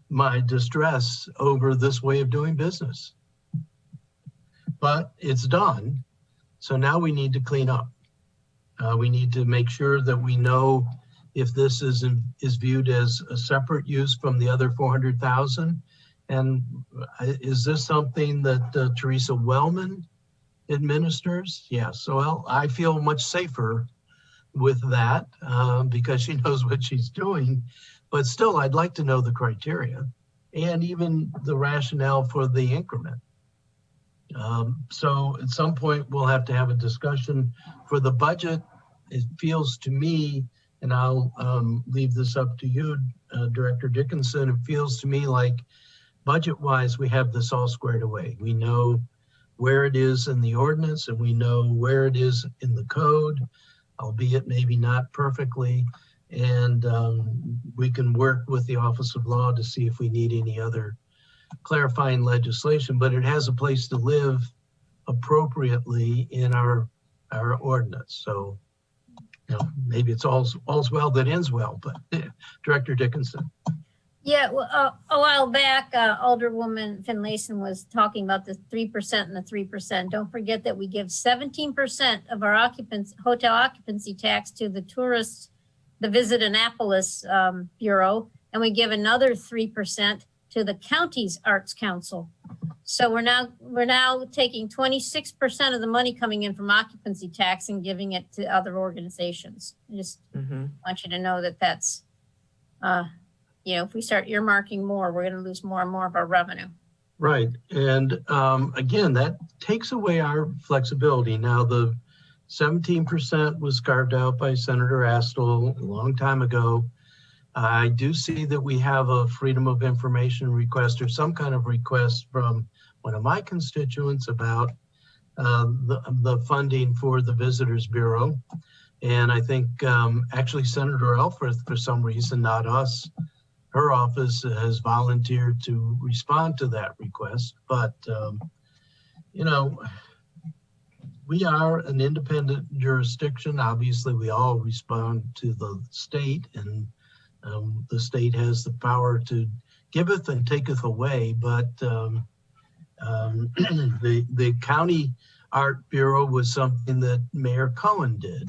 Speaker 1: my distress over this way of doing business. But it's done. So now we need to clean up. We need to make sure that we know if this is viewed as a separate use from the other 400,000, And is this something that Teresa Wellman administers? Yes. So well, I feel much safer with that because she knows what she's doing. But still, I'd like to know the criteria and even the rationale for the increment. So at some point, we'll have to have a discussion for the budget. It feels to me, and I'll leave this up to you, Director Dickinson, it feels to me like budget-wise, we have this all squared away. We know where it is in the ordinance and we know where it is in the code, albeit maybe not perfectly. And we can work with the Office of Law to see if we need any other clarifying legislation, but it has a place to live appropriately in our ordinance. So, you know, maybe it's all's well that ends well, but Director Dickinson.
Speaker 5: Yeah, well, a while back, Alderwoman Finlayson was talking about the 3% and the 3%. Don't forget that we give 17% of our hotel occupancy tax to the tourists, the Visit Annapolis Bureau, and we give another 3% to the county's Arts Council. So we're now taking 26% of the money coming in from occupancy tax and giving it to other organizations. I just want you to know that that's, you know, if we start earmarking more, we're going to lose more and more of our revenue.
Speaker 1: Right. And again, that takes away our flexibility. Now, the 17% was carved out by Senator Astle a long time ago. I do see that we have a Freedom of Information request or some kind of request from one of my constituents about the funding for the Visitors Bureau. And I think actually Senator Elfreth, for some reason, not us, her office has volunteered to respond to that request. But, you know, we are an independent jurisdiction. Obviously, we all respond to the state, and the state has the power to giveth and taketh away. But the County Art Bureau was something that Mayor Cohen did.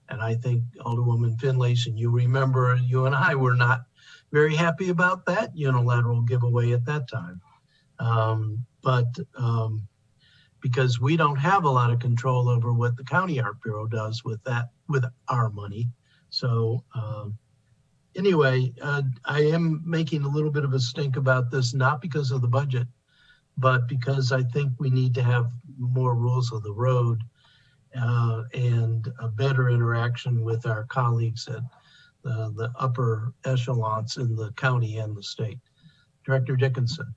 Speaker 1: And I think Alderwoman Finlayson, you remember, you and I were not very happy about that unilateral giveaway at that time. Because we don't have a lot of control over what the County Art Bureau does with that, with our money. So anyway, I am making a little bit of a stink about this, not because of the budget, but because I think we need to have more rules of the road and a better interaction with our colleagues at the upper echelons in the county and the state. Director Dickinson.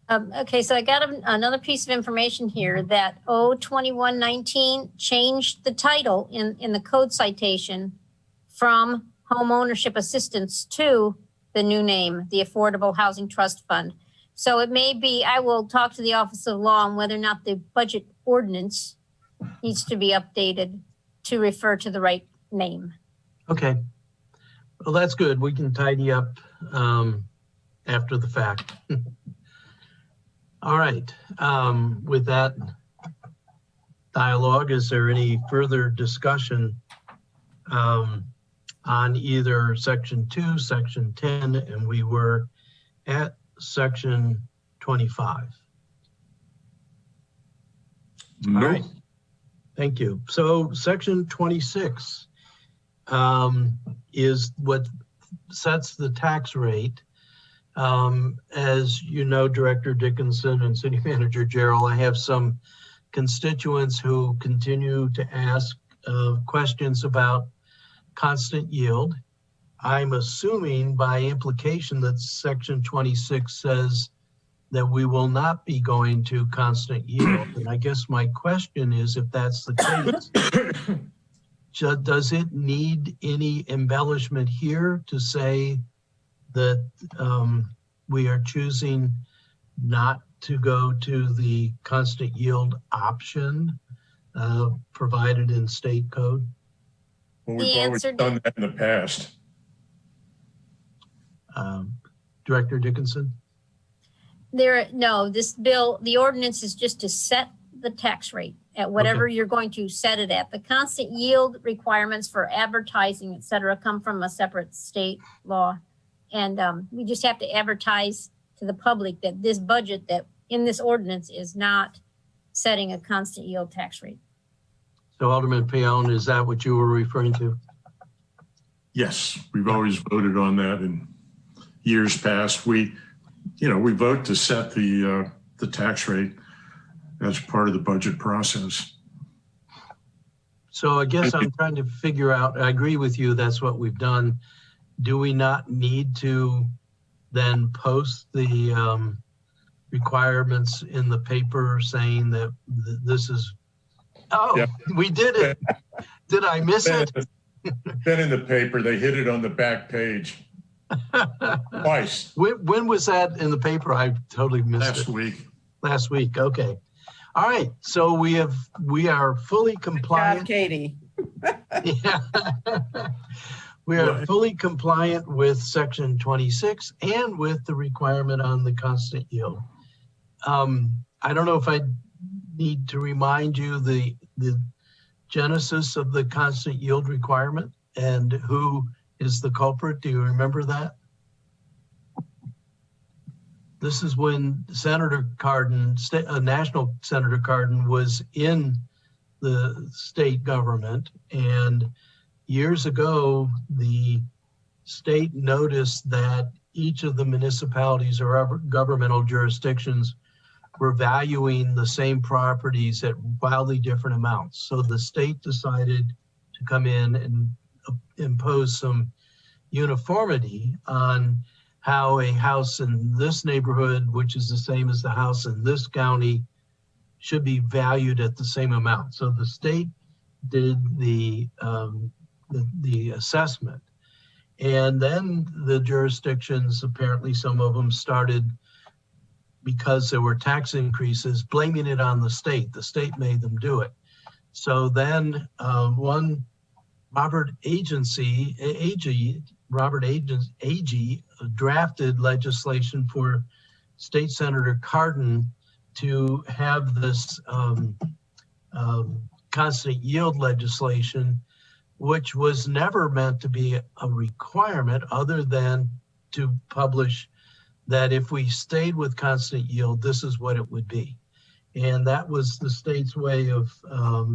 Speaker 5: Okay, so I got another piece of information here that 2119 changed the title in the code citation from Home Ownership Assistance to the new name, the Affordable Housing Trust Fund. So it may be, I will talk to the Office of Law on whether or not the budget ordinance needs to be updated to refer to the right name.
Speaker 1: Okay. Well, that's good. We can tidy up after the fact. All right. With that dialogue, is there any further discussion on either section 2, section 10, and we were at section 25?
Speaker 3: Nope.
Speaker 1: All right. Thank you. So section 26 is what sets the tax rate. As you know, Director Dickinson and City Manager Gerald, I have some constituents who continue to ask questions about constant yield. I'm assuming by implication that section 26 says that we will not be going to constant yield. And I guess my question is, if that's the case, does it need any embellishment here to say that we are choosing not to go to the constant yield option provided in state code?
Speaker 3: Well, we've always done that in the past.
Speaker 1: Director Dickinson?
Speaker 5: No, this bill, the ordinance is just to set the tax rate at whatever you're going to set it at. The constant yield requirements for advertising, et cetera, come from a separate state law. And we just have to advertise to the public that this budget that in this ordinance is not setting a constant yield tax rate.
Speaker 1: So Alderman Peon, is that what you were referring to?
Speaker 3: Yes, we've always voted on that in years past. We vote to set the tax rate as part of the budget process.
Speaker 1: So I guess I'm trying to figure out, I agree with you, that's what we've done. Do we not need to then post the requirements in the paper saying that this is,
Speaker 3: Yeah.
Speaker 1: We did it. Did I miss it?
Speaker 3: Been in the paper, they hit it on the back page twice
Speaker 1: When was that in the paper? I totally missed
Speaker 3: last
Speaker 1: it.
Speaker 3: week.
Speaker 1: Last week, okay. All right, so we are fully
Speaker 2: Good job,
Speaker 1: compliant.
Speaker 2: Katie.
Speaker 1: Yeah. We are fully compliant with section 26 and with the requirement on the constant yield. I don't know if I need to remind you the genesis of the constant yield requirement and who is the culprit. Do you remember that? This is when Senator Cardin, National Senator Cardin, was in the state government, and years ago, the state noticed that each of the municipalities or governmental jurisdictions were valuing the same properties at wildly different amounts. So the state decided to come in and impose some uniformity on how a house in this neighborhood, which is the same as the house in this county, should be valued at the same amount. So the state did the assessment. And then the jurisdictions, apparently some of them started, because there were tax increases, blaming it on the state. The state made them do it. So then one Robert Agee drafted legislation for State Senator Cardin to have this constant yield legislation, which was never meant to be a requirement other than to publish that if we stayed with constant yield, this is what it would be. And that was the state's way of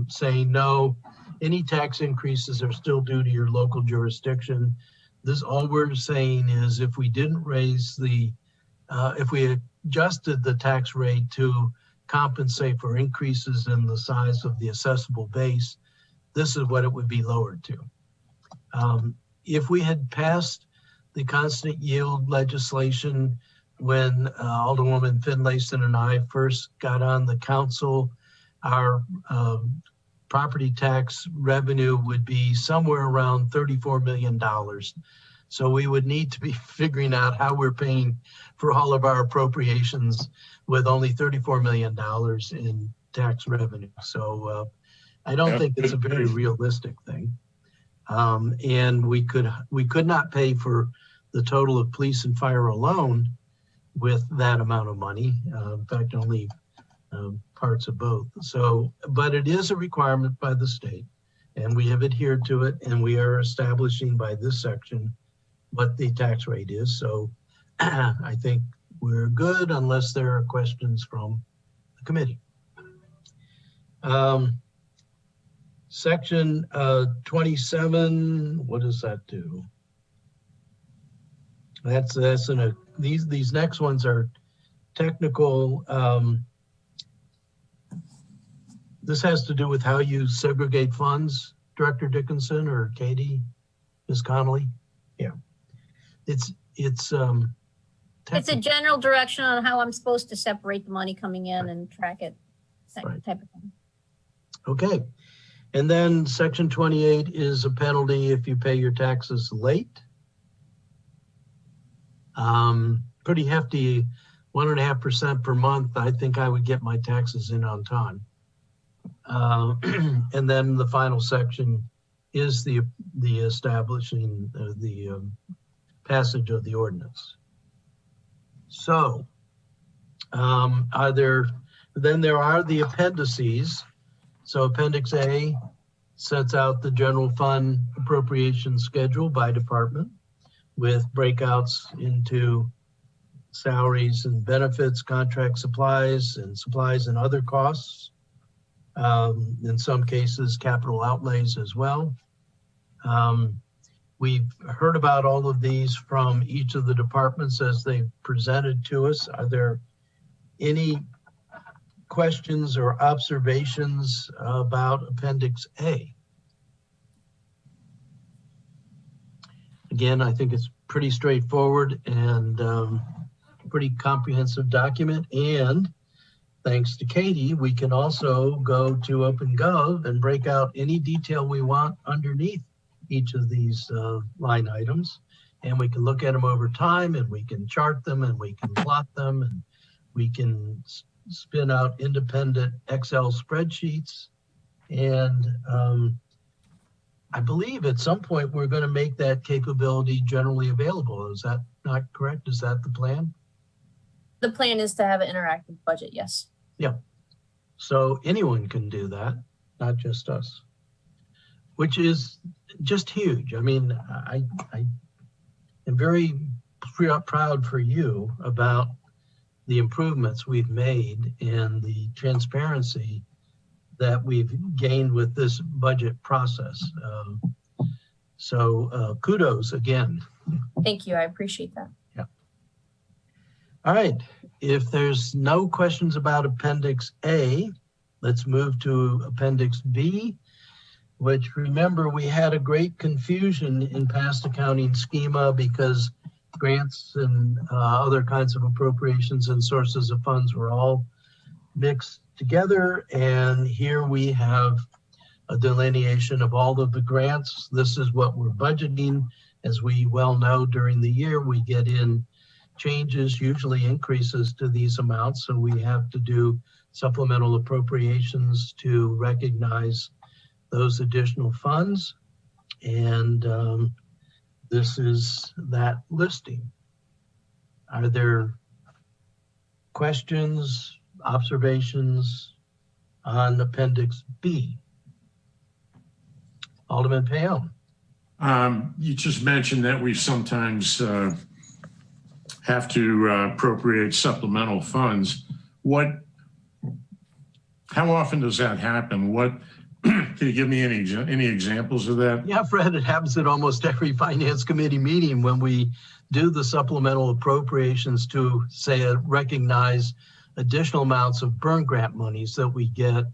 Speaker 1: saying, no, any tax increases are still due to your local jurisdiction. This, all we're saying is if we didn't raise if we adjusted the tax rate to compensate for increases in the size of the assessable base, this is what it would be lowered to. If we had passed the constant yield legislation when Alderwoman Finlayson and I first got on the council, our property tax revenue would be somewhere around $34 million. So we would need to be figuring out how we're paying for all of our appropriations with only $34 million in tax revenue. So I don't think it's a very realistic thing. And we could not pay for the total of police and fire alone with that amount of money. In fact, only parts of both. So, but it is a requirement by the state, and we have adhered to it, and we are establishing by this section what the tax rate is. So I think we're good unless there are questions from the committee. Section 27, what does that do? That's these next ones are technical. This has to do with how you segregate funds, Director Dickinson or Katie, Ms. Connolly. Yeah, it's
Speaker 5: a general direction on how I'm supposed to separate the money coming in and track it, that
Speaker 1: Right.
Speaker 5: type of thing.
Speaker 1: Okay. And then section 28 is a penalty if you pay your taxes late. Pretty hefty, 1.5% per month. I think I would get my taxes in on time. And then the final section is the establishing the passage of the ordinance. So then there are the appendices. So Appendix A sets out the general fund appropriation schedule by department with breakouts into salaries and benefits, contract supplies and other costs. In some cases, capital outlays as well. We've heard about all of these from each of the departments as they presented to us. Are there any questions or observations about Appendix A? Again, I think it's pretty straightforward and pretty comprehensive document. And thanks to Katie, we can also go to OpenGov and break out any detail we want underneath each of these line items. And we can look at them over time, and we can chart them, and we can plot them, and we can spin out independent Excel spreadsheets. And I believe at some point we're going to make that capability generally available. Is that not correct? Is that the plan?
Speaker 8: The plan is to have an interactive budget, yes.
Speaker 1: Yeah. So anyone can do that, not just us, which is just huge. I mean, I am very proud for you about the improvements we've made and the transparency that we've gained with this budget process. So kudos again.
Speaker 8: Thank you. I appreciate that.
Speaker 1: Yeah. All right. If there's no questions about Appendix A, let's move to Appendix B, which, remember, we had a great confusion in past accounting schema because grants and other kinds of appropriations and sources of funds were all mixed together. And here we have a delineation of all of the grants. This is what we're budgeting. As we well know, during the year, we get in changes, usually increases to these amounts. So we have to do supplemental appropriations to recognize those additional funds. And this is that listing. Are there questions, observations on Appendix B? Alderman Payne.
Speaker 3: You just mentioned that we sometimes have to appropriate supplemental funds. How often does that happen? Can you give me any examples of that?
Speaker 1: Yeah, Fred, it happens at almost every Finance Committee meeting when we do the supplemental appropriations to, say, recognize additional amounts of burn grant monies that we get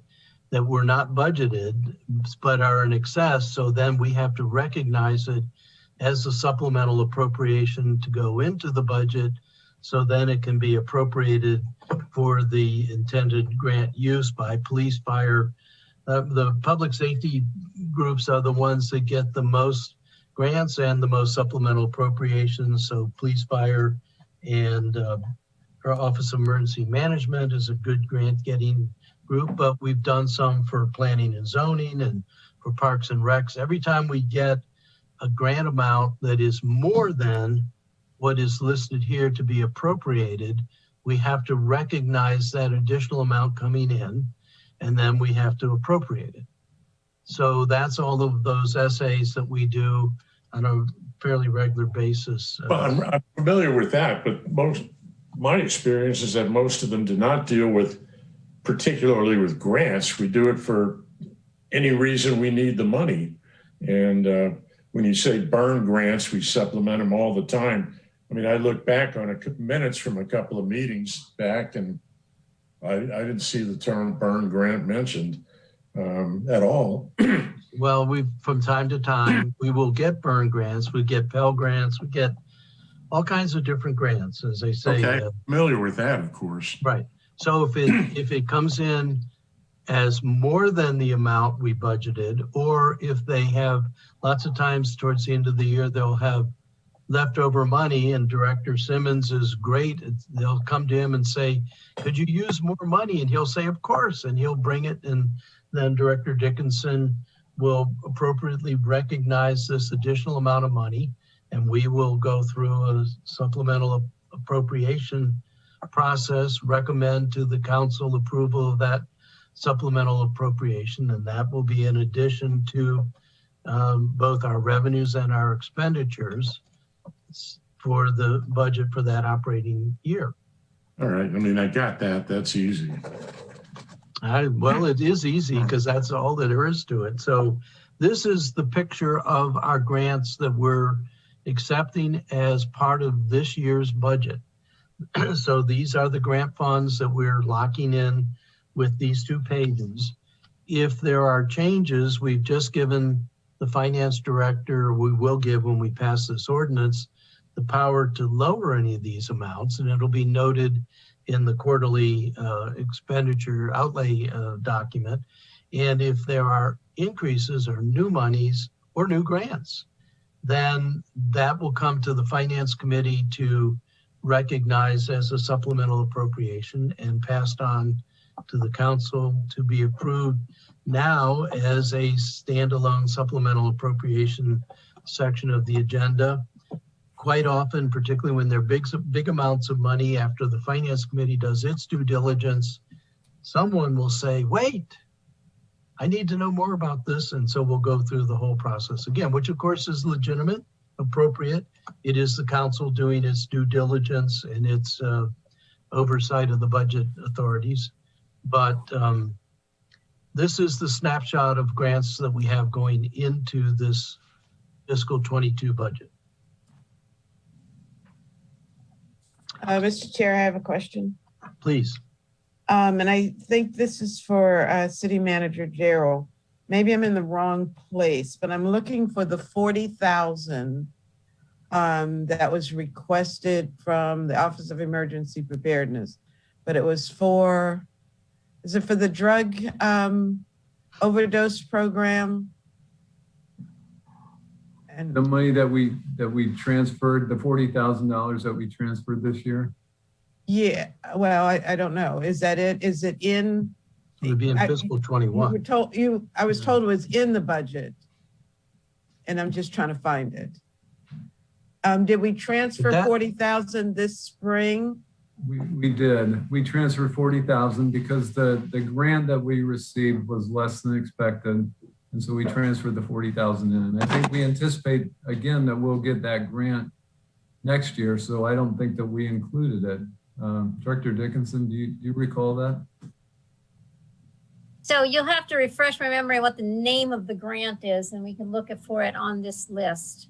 Speaker 1: that were not budgeted but are in excess. So then we have to recognize it as a supplemental appropriation to go into the budget, so then it can be appropriated for the intended grant use by police, fire. The public safety groups are the ones that get the most grants and the most supplemental appropriations. So police, fire, and our Office of Emergency Management is a good grant getting group, but we've done some for planning and zoning and for parks and recs. Every time we get a grant amount that is more than what is listed here to be appropriated, we have to recognize that additional amount coming in, and then we have to appropriate it. So that's all of those essays that we do on a fairly regular basis.
Speaker 3: Well, I'm familiar with that, but my experience is that most of them do not deal with, particularly with grants. We do it for any reason we need the money. And when you say burn grants, we supplement them all the time. I mean, I look back on minutes from a couple of meetings back, and I didn't see the term burn grant mentioned at all.
Speaker 1: Well, from time to time, we will get burn grants, we get Pell grants, we get all kinds of different grants, as they say.
Speaker 3: Okay, familiar with that, of course.
Speaker 1: Right. So if it comes in as more than the amount we budgeted, or if they have, lots of times towards the end of the year, they'll have leftover money, and Director Simmons is great. They'll come to him and say, could you use more money? And he'll say, of course, and he'll bring it. And then Director Dickinson will appropriately recognize this additional amount of money, and we will go through a supplemental appropriation process, recommend to the council approval of that supplemental appropriation, and that will be in addition to both our revenues and our expenditures. for the budget for that operating year.
Speaker 3: All right, I mean, I got that. That's easy.
Speaker 1: Well, it is easy because that's all that there is to it. So this is the picture of our grants that we're accepting as part of this year's budget. So these are the grant funds that we're locking in with these 2 pages. If there are changes, we've just given the finance director, we will give when we pass this ordinance, the power to lower any of these amounts, and it'll be noted in the quarterly expenditure outlay document. And if there are increases or new monies or new grants, then that will come to the finance committee to recognize as a supplemental appropriation and passed on to the council to be approved now as a standalone supplemental appropriation section of the agenda. Quite often, particularly when there are big amounts of money, after the finance committee does its due diligence, someone will say, wait, I need to know more about this. And so we'll go through the whole process again, which of course is legitimate, appropriate. It is the council doing its due diligence and its oversight of the budget authorities. But this is the snapshot of grants that we have going into this fiscal 22 budget.
Speaker 2: Mr. Chair, I have a question.
Speaker 1: Please.
Speaker 2: And I think this is for City Manager Gerald. Maybe I'm in the wrong place, but I'm looking for the 40,000 that was requested from the Office of Emergency Preparedness. But it was for, is it for the drug overdose program? And
Speaker 6: The money that we transferred, the $40,000 that we transferred this year.
Speaker 2: yeah, well, I don't know. Is that it? Is it in?
Speaker 1: It would be in fiscal
Speaker 2: You
Speaker 1: 21.
Speaker 2: were told I was told it was in the budget. And I'm just trying to find it. Did we transfer
Speaker 1: That-
Speaker 2: 40,000 this spring?
Speaker 6: We did. We transferred 40,000 because the grant that we received was less than expected. And so we transferred the 40,000 in. And I think we anticipate again that we'll get that grant next year. So I don't think that we included it. Director Dickinson, do you recall that?
Speaker 5: So you'll have to refresh my memory what the name of the grant is, and we can look for it on this list.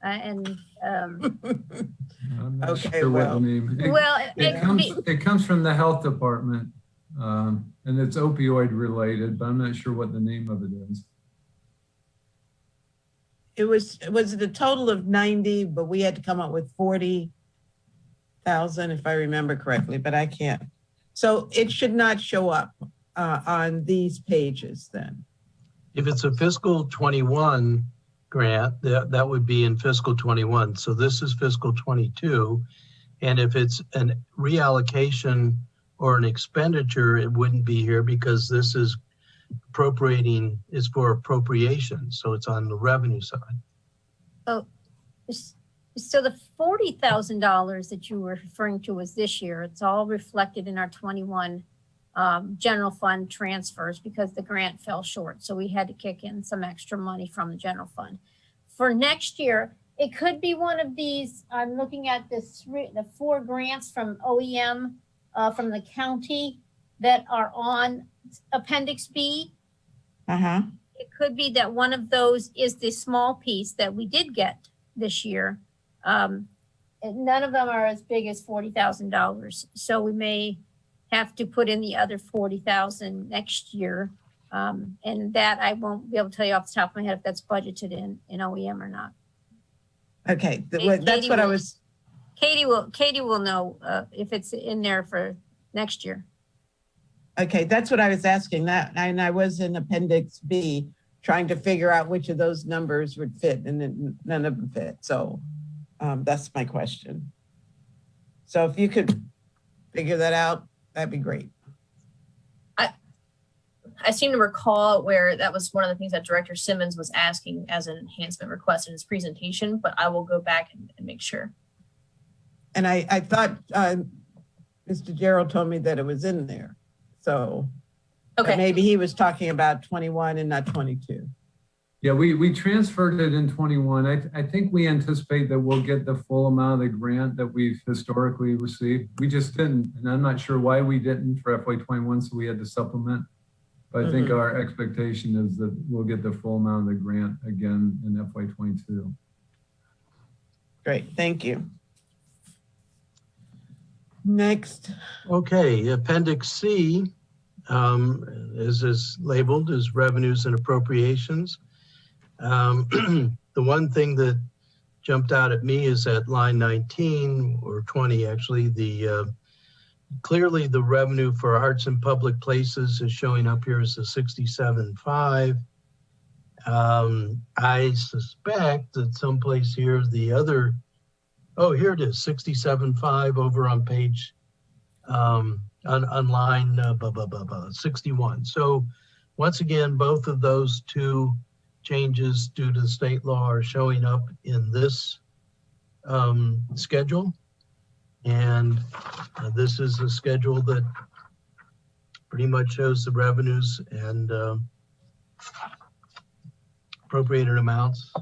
Speaker 6: I'm not
Speaker 2: Okay,
Speaker 6: sure what
Speaker 2: well-
Speaker 6: the name. It comes from the health department, and it's opioid related, but I'm not sure what the name of it is.
Speaker 2: Was it a total of 90, but we had to come up with 40,000 if I remember correctly, but I can't. So it should not show up on these pages then.
Speaker 1: If it's a fiscal 21 grant, that would be in fiscal 21. So this is fiscal 22. And if it's an reallocation or an expenditure, it wouldn't be here because this is is for appropriation. So it's on the revenue side.
Speaker 5: Oh, so the $40,000 that you were referring to was this year. It's all reflected in our 21 general fund transfers because the grant fell short. So we had to kick in some extra money from the general fund. For next year, it could be one of these. I'm looking at the 4 grants from OEM from the county that are on Appendix B.
Speaker 2: Uh-huh.
Speaker 5: It could be that one of those is the small piece that we did get this year. And none of them are as big as $40,000. So we may have to put in the other 40,000 next year. And that I won't be able to tell you off the top of my head if that's budgeted in OEM or not.
Speaker 2: Okay,
Speaker 5: Katie
Speaker 2: that's what I
Speaker 5: will-
Speaker 2: was,
Speaker 5: Katie will know if it's in there for next year.
Speaker 2: okay, that's what I was asking that. And I was in Appendix B trying to figure out which of those numbers would fit and then none of them fit. So that's my question. So if you could figure that out, that'd be great.
Speaker 8: I seem to recall where that was one of the things that Director Simmons was asking as an enhancement request in his presentation, but I will go back and make sure.
Speaker 2: And I thought Mr. Gerald told me that it was in there. So but
Speaker 8: Okay,
Speaker 2: maybe he was talking about 21 and not 22.
Speaker 6: Yeah, we transferred it in 21. I think we anticipate that we'll get the full amount of the grant that we've historically received. We just didn't, and I'm not sure why we didn't for FY21, so we had to supplement. But I think our expectation is that we'll get the full amount of the grant again in FY22.
Speaker 2: Great, thank you. Next.
Speaker 1: Okay, Appendix C, as is labeled, is revenues and appropriations. The one thing that jumped out at me is at line 19 or 20, actually, clearly the revenue for arts and public places is showing up here as a 67.5. I suspect that someplace here the other, oh, here it is, 67.5 over on page, on line 61. So once again, both of those two changes due to the state law are showing up in this schedule. And this is a schedule that pretty much shows the revenues and appropriated amounts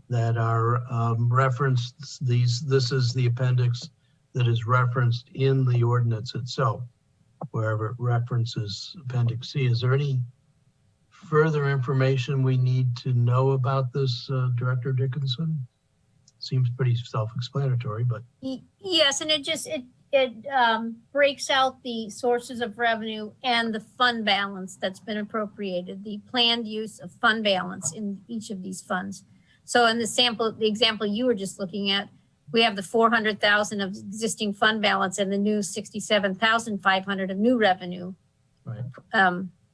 Speaker 1: that are referenced. This is the appendix that is referenced in the ordinance itself, wherever it references Appendix C. Is there any further information we need to know about this, Director Dickinson? Seems pretty self-explanatory, but.
Speaker 5: Yes, and it breaks out the sources of revenue and the fund balance that's been appropriated, the planned use of fund balance in each of these funds. So in the example you were just looking at, we have the 400,000 of existing fund balance and the new 67,500 of new revenue, right,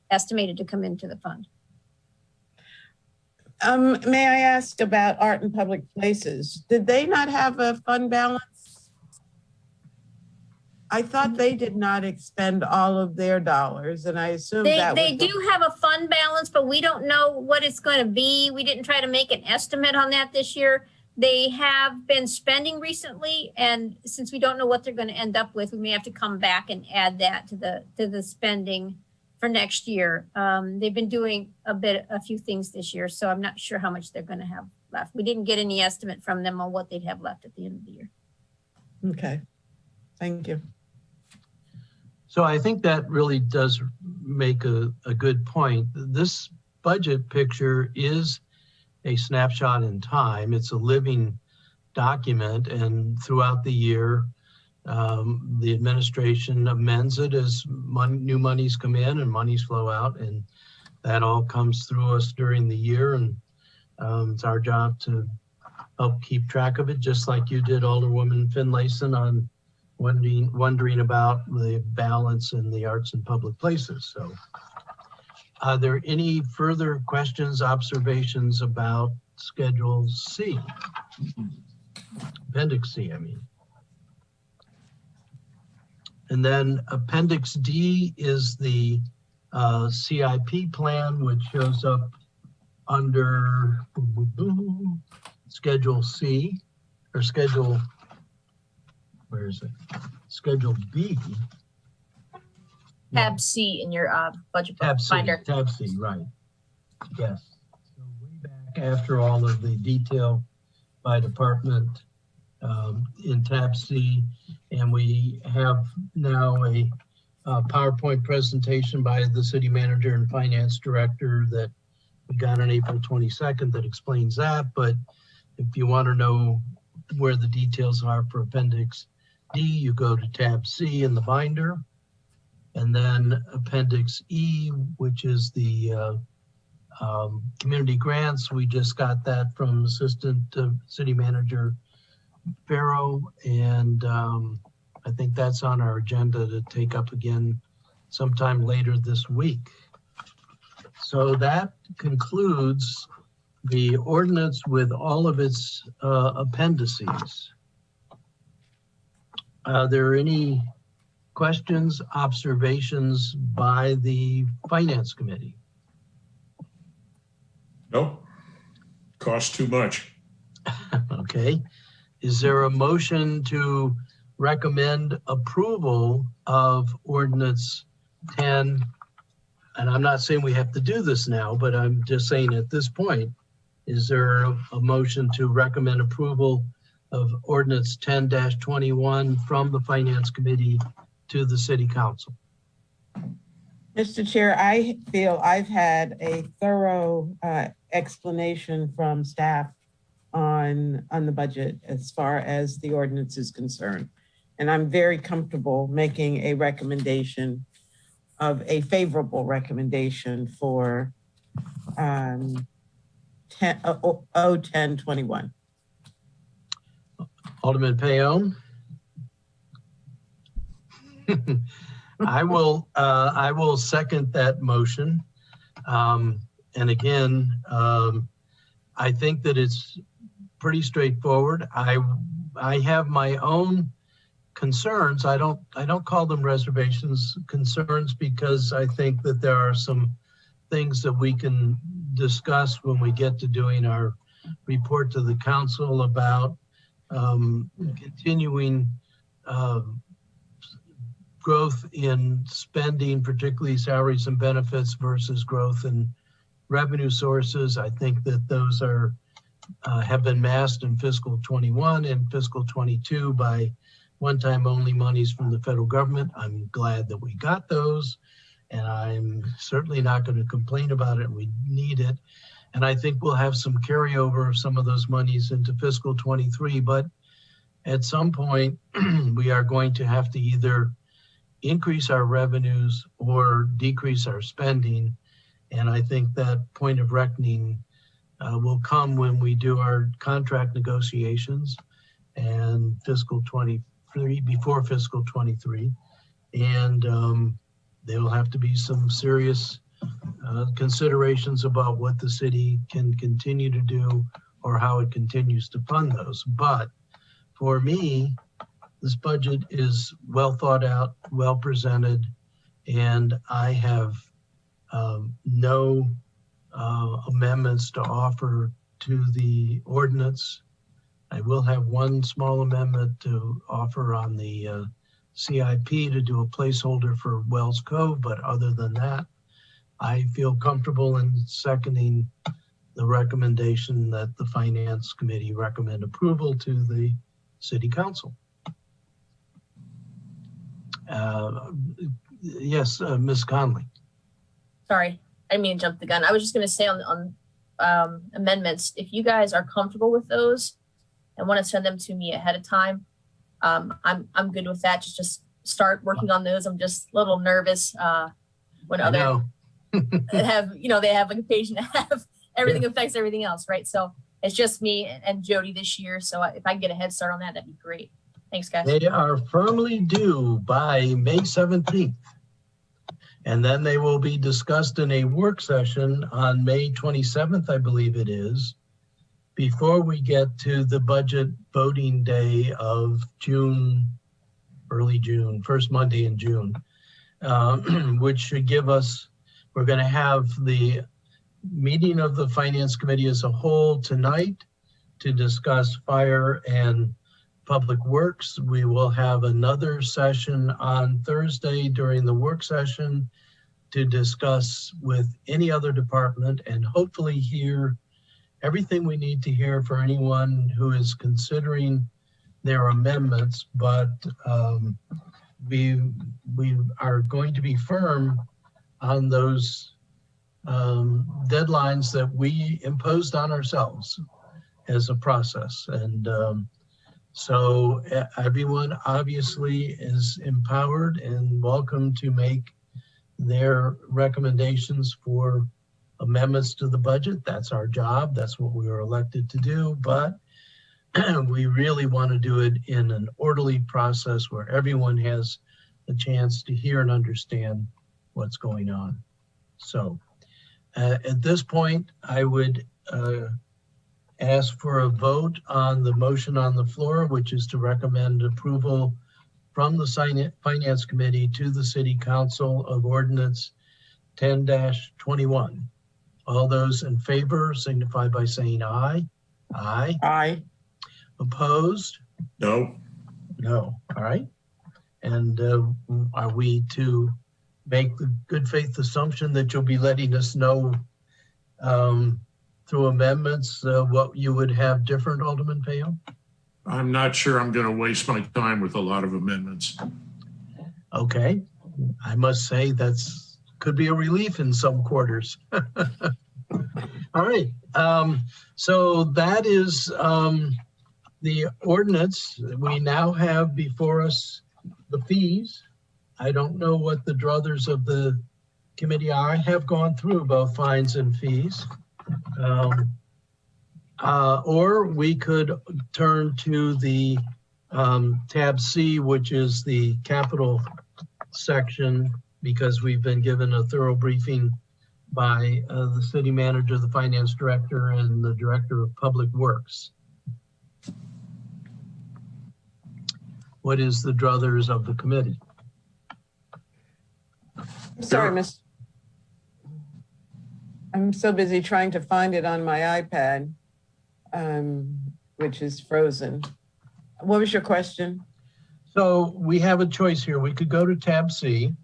Speaker 5: estimated to come into the fund.
Speaker 2: May I ask about art and public places? Did they not have a fund balance? I thought they did not expend all of their dollars, and I assume
Speaker 5: they do have a fund balance, but we don't know what it's going to be. We didn't try to make an estimate on that this year. They have been spending recently, and since we don't know what they're going to end up with, we may have to come back and add that to the spending for next year. They've been doing a few things this year, so I'm not sure how much they're going to have left. We didn't get any estimate from them on what they'd have left at the end of the year.
Speaker 2: Okay, thank you.
Speaker 1: So I think that really does make a good point. This budget picture is a snapshot in time. It's a living document, and throughout the year, the administration amends it as new monies come in and monies flow out, and that all comes through us during the year. And it's our job to help keep track of it, just like you did, Alderwoman Finlayson, on wondering about the balance in the arts and public places. So are there any further questions, observations about Schedule C? Appendix C, I mean. And then Appendix D is the CIP plan, which shows up under Schedule C, or Schedule, where is it? Schedule B.
Speaker 8: Tab C in your budget
Speaker 1: Tab C,
Speaker 8: binder.
Speaker 1: Tab C, right. Yes. So way back after all of the detail by department in Tab C, and we have now a PowerPoint presentation by the city manager and finance director that we got on April 22nd that explains that. But if you want to know where the details are for Appendix D, you go to Tab C in the binder. And then Appendix E, which is the community grants. We just got that from Assistant City Manager Farrow, and I think that's on our agenda to take up again sometime later this week. So that concludes the ordinance with all of its appendices. Are there any questions, observations by the Finance Committee?
Speaker 3: Nope. Costs too much.
Speaker 1: Okay. Is there a motion to recommend approval of Ordinance 10 and I'm not saying we have to do this now, but I'm just saying at this point, is there a motion to recommend approval of ordinance 10-21 from the Finance Committee to the City Council?
Speaker 2: Mr. Chair, I feel I've had a thorough explanation from staff on the budget as far as the ordinance is concerned. And I'm very comfortable making a recommendation of a favorable recommendation for 10-21.
Speaker 1: Alderman Payon? I will second that motion. And again, I think that it's pretty straightforward. I have my own concerns. I don't call them reservations, concerns, because I think that there are some things that we can discuss when we get to doing our report to the council about continuing growth in spending, particularly salaries and benefits, versus growth in revenue sources. I think that those are have been masked in fiscal 21 and fiscal 22 by one-time only monies from the federal government. I'm glad that we got those, and I'm certainly not going to complain about it. We need it. And I think we'll have some carryover of some of those monies into fiscal 23, but at some point we are going to have to either increase our revenues or decrease our spending. And I think that point of reckoning will come when we do our contract negotiations and fiscal 23, before fiscal 23. And there will have to be some serious considerations about what the city can continue to do or how it continues to fund those. But for me, this budget is well thought out, well presented, and I have no amendments to offer to the ordinance. I will have one small amendment to offer on the CIP to do a placeholder for Wells Cove, but other than that, I feel comfortable in seconding the recommendation that the Finance Committee recommend approval to the City Council. Yes, Ms. Conley.
Speaker 8: Sorry, I didn't mean to jump the gun. I was just going to say on amendments, if you guys are comfortable with those and want to send them to me ahead of time, I'm good with that. Just start working on those. I'm just a little nervous when other have, they have like a page and a half. Everything affects everything else, right? So it's just me and Jody this year. So if I can get a head start on that, that'd be great. Thanks, guys.
Speaker 1: They are firmly due by May 17th. And then they will be discussed in a work session on May 27th, I believe it is, before we get to the budget voting day of June, early June, first Monday in June, which should give us, we're going to have the meeting of the Finance Committee as a whole tonight to discuss fire and public works. We will have another session on Thursday during the work session to discuss with any other department and hopefully hear everything we need to hear for anyone who is considering their amendments. But we are going to be firm on those deadlines that we imposed on ourselves as a process. And so everyone obviously is empowered and welcome to make their recommendations for amendments to the budget. That's our job. That's what we were elected to do. But we really want to do it in an orderly process where everyone has a chance to hear and understand what's going on. So at this point, I would ask for a vote on the motion on the floor, which is to recommend approval from the Finance Committee to the City Council of Ordinance 10-21. All those in favor signify by saying aye. Aye.
Speaker 2: Aye.
Speaker 1: Opposed?
Speaker 3: No.
Speaker 1: No. All right. And are we to make the good faith assumption that you'll be letting us know through amendments what you would have different, Alderman Payo?
Speaker 3: I'm not sure I'm going to waste my time with a lot of amendments.
Speaker 1: Okay, I must say that's could be a relief in some quarters. All right, so that is the ordinance. We now have before us the fees. I don't know what the druthers of the committee are. I have gone through both fines and fees. Or we could turn to the tab C, which is the capital section, because we've been given a thorough briefing by the city manager, the finance director, and the director of public works. What is the druthers of the committee?
Speaker 2: Sorry, Miss. I'm so busy trying to find it on my iPad, which is frozen. What was your question?
Speaker 1: So we have a choice here. We could go to tab C.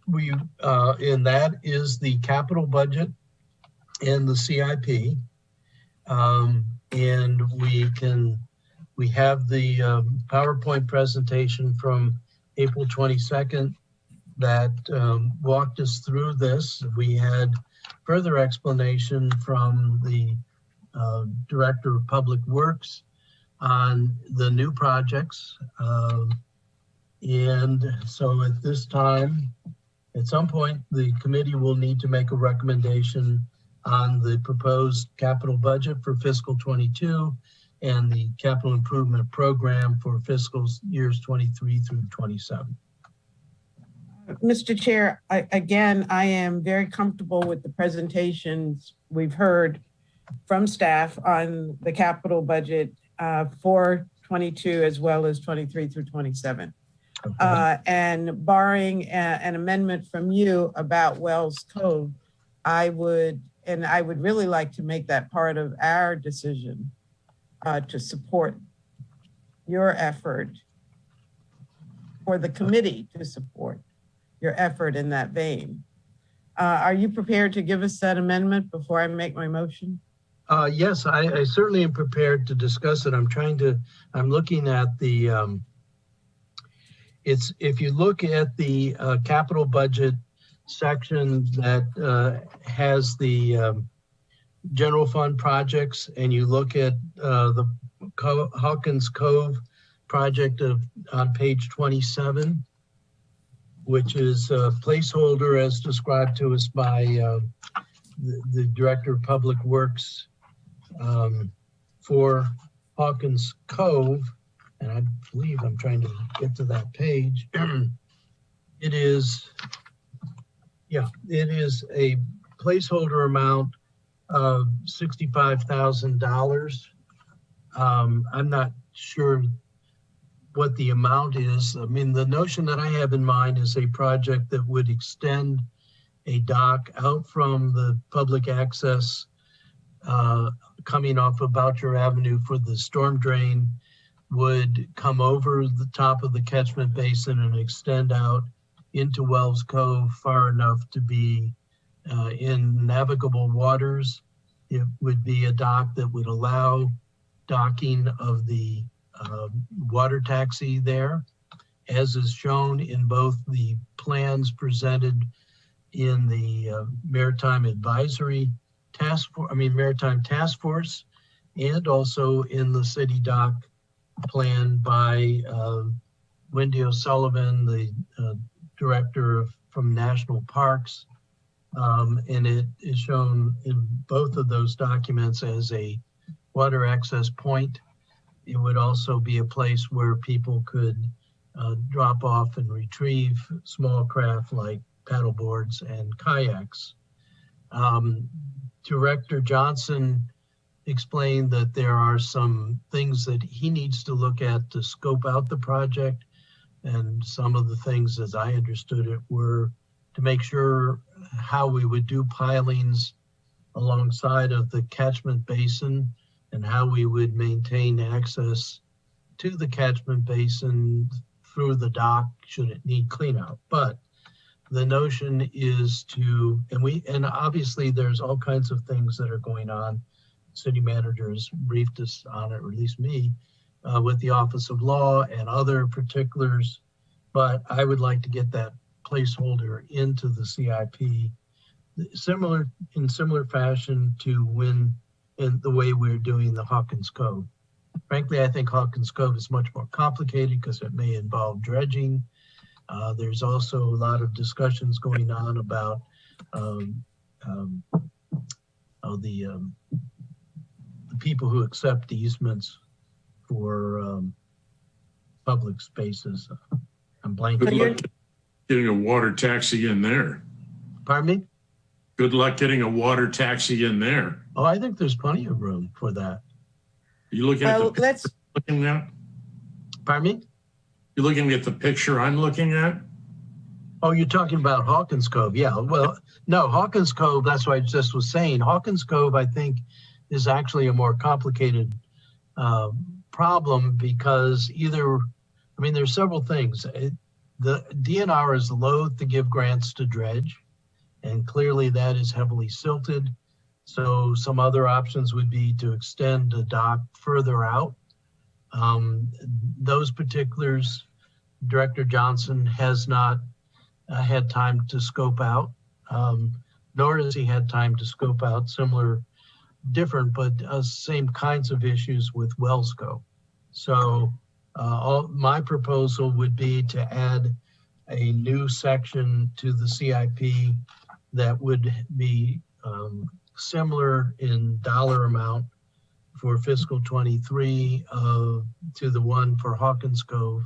Speaker 1: And that is the capital budget and the CIP. And we have the PowerPoint presentation from April 22nd that walked us through this. We had further explanation from the Director of Public Works on the new projects. And so at this time, at some point, the committee will need to make a recommendation on the proposed capital budget for fiscal 22 and the capital improvement program for fiscal years 23 through 27.
Speaker 2: Mr. Chair, I am very comfortable with the presentations we've heard from staff on the capital budget for 22 as well as 23 through 27. Okay. And barring an amendment from you about Wells Cove, I would really like to make that part of our decision to support your effort, or the committee to support your effort in that vein. Are you prepared to give us that amendment before I make my motion?
Speaker 1: Yes, I certainly am prepared to discuss it. I'm looking at the, if you look at the capital budget section that has the general fund projects, and you look at the Hawkins Cove project on page 27, which is a placeholder as described to us by the Director of Public Works for Hawkins Cove. And I believe I'm trying to get to that page. It is a placeholder amount of $65,000. I'm not sure what the amount is. I mean, the notion that I have in mind is a project that would extend a dock out from the public access coming off of Boucher Avenue for the storm drain, would come over the top of the catchment basin and extend out into Wells Cove far enough to be in navigable waters. It would be a dock that would allow docking of the water taxi there, as is shown in both the plans presented in the Maritime Advisory Maritime Task Force, and also in the city dock plan by Wendy O'Sullivan, the director from National Parks. And it is shown in both of those documents as a water access point. It would also be a place where people could drop off and retrieve small craft like paddle boards and kayaks. Director Johnson explained that there are some things that he needs to look at to scope out the project. And some of the things, as I understood it, were to make sure how we would do pilings alongside of the catchment basin and how we would maintain access to the catchment basin through the dock should it need clean out. But the notion is to, and obviously there's all kinds of things that are going on. City managers briefed us on it, or at least me, with the Office of Law and other particulars. But I would like to get that placeholder into the CIP, in similar fashion to in the way we're doing the Hawkins Cove. Frankly, I think Hawkins Cove is much more complicated because it may involve dredging. There's also a lot of discussions going on about the people who accept easements for public spaces. I'm blanking.
Speaker 3: Good luck getting a water taxi in there.
Speaker 1: Pardon me?
Speaker 3: Good luck getting a water taxi in there.
Speaker 1: Oh, I think there's plenty of room for that.
Speaker 3: You looking at
Speaker 2: Well,
Speaker 3: the
Speaker 2: let's,
Speaker 3: looking at?
Speaker 1: Pardon me?
Speaker 3: You looking at the picture I'm looking at?
Speaker 1: Oh, you're talking about Hawkins Cove. Yeah, well, no, Hawkins Cove, that's what I just was saying. Hawkins Cove, I think, is actually a more complicated problem because there's several things. The DNR is loath to give grants to dredge, and clearly that is heavily silted. So some other options would be to extend the dock further out. Those particulars, Director Johnson has not had time to scope out, nor has he had time to scope out different, but same kinds of issues with Wellsco. So my proposal would be to add a new section to the CIP that would be similar in dollar amount for fiscal 23 to the one for Hawkins Cove.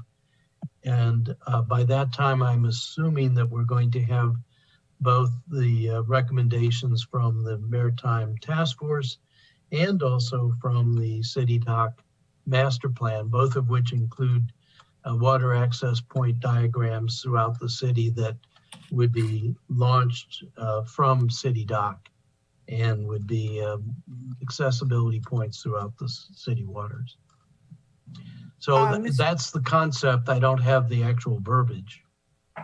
Speaker 1: And by that time, I'm assuming that we're going to have both the recommendations from the Maritime Task Force and also from the City Dock Master Plan, both of which include water access point diagrams throughout the city that would be launched from City Dock and would be accessibility points throughout the city waters. So that's the concept. I don't have the actual verbiage,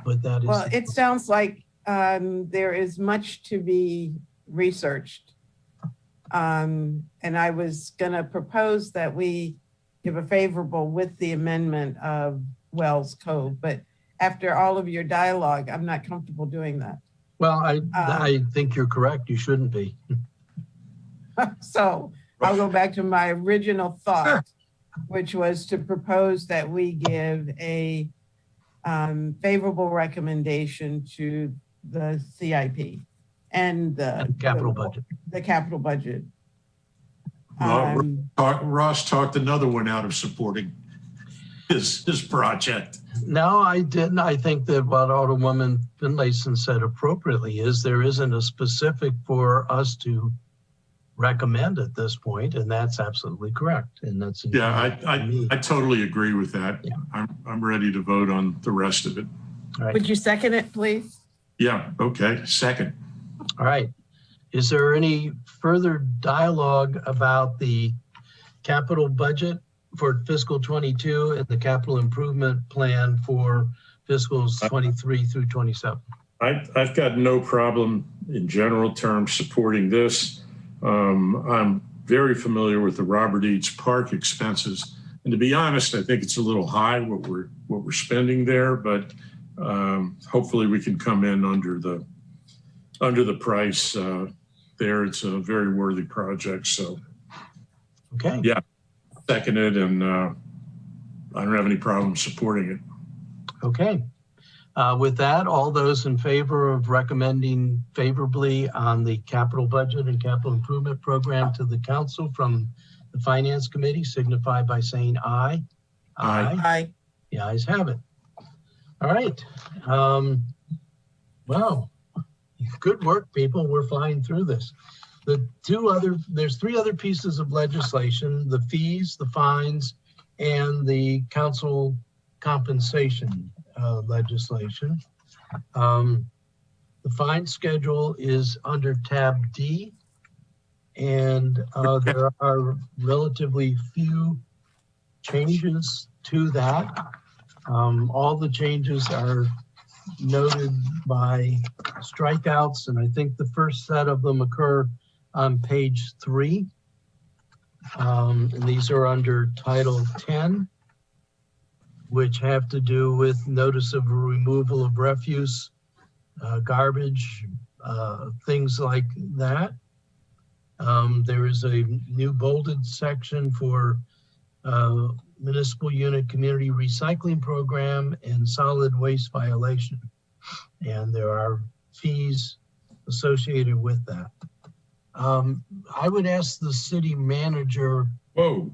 Speaker 1: but that is.
Speaker 2: well, it sounds like there is much to be researched. And I was going to propose that we give a favorable with the amendment of Wells Cove, but after all of your dialogue, I'm not comfortable doing that.
Speaker 1: Well, I think you're correct. You shouldn't be.
Speaker 2: So I'll go back to my original thought, which was to propose that we give a favorable recommendation to the CIP and the
Speaker 1: Capital budget.
Speaker 2: The capital budget.
Speaker 3: Ross talked another one out of supporting his project.
Speaker 1: No, I didn't. I think that what Alderwoman Finlayson said appropriately is there isn't a specific for us to recommend at this point, and that's absolutely correct. And that's
Speaker 3: I totally agree with that.
Speaker 1: Yeah.
Speaker 3: I'm ready to vote on the rest of it.
Speaker 1: All right.
Speaker 2: Would you second it, please?
Speaker 3: Yeah. Okay. Second.
Speaker 1: All right. Is there any further dialogue about the capital budget for fiscal 22 and the capital improvement plan for fiscals 23 through 27?
Speaker 3: I've got no problem in general terms supporting this. I'm very familiar with the Robert Eads Park expenses, and to be honest, I think it's a little high what we're spending there. But hopefully, we can come in under the price there. It's a very worthy project. So,
Speaker 1: Okay.
Speaker 3: Yeah, seconded, and I don't have any problem supporting it.
Speaker 1: Okay. With that, all those in favor of recommending favorably on the capital budget and capital improvement program to the council from the Finance Committee signify by saying aye.
Speaker 3: Aye.
Speaker 2: Aye.
Speaker 1: The ayes have it. All right. Well, good work, people. We're flying through this. There's three other pieces of legislation: the fees, the fines, and the council compensation legislation. The fine schedule is under tab D, and there are relatively few changes to that. All the changes are noted by strikeouts, and I think the first set of them occur on page 3. And these are under Title 10, which have to do with notice of removal of refuse, garbage, things like that. There is a new bolded section for municipal unit community recycling program and solid waste violation. And there are fees associated with that. I would ask the city manager.
Speaker 3: Whoa.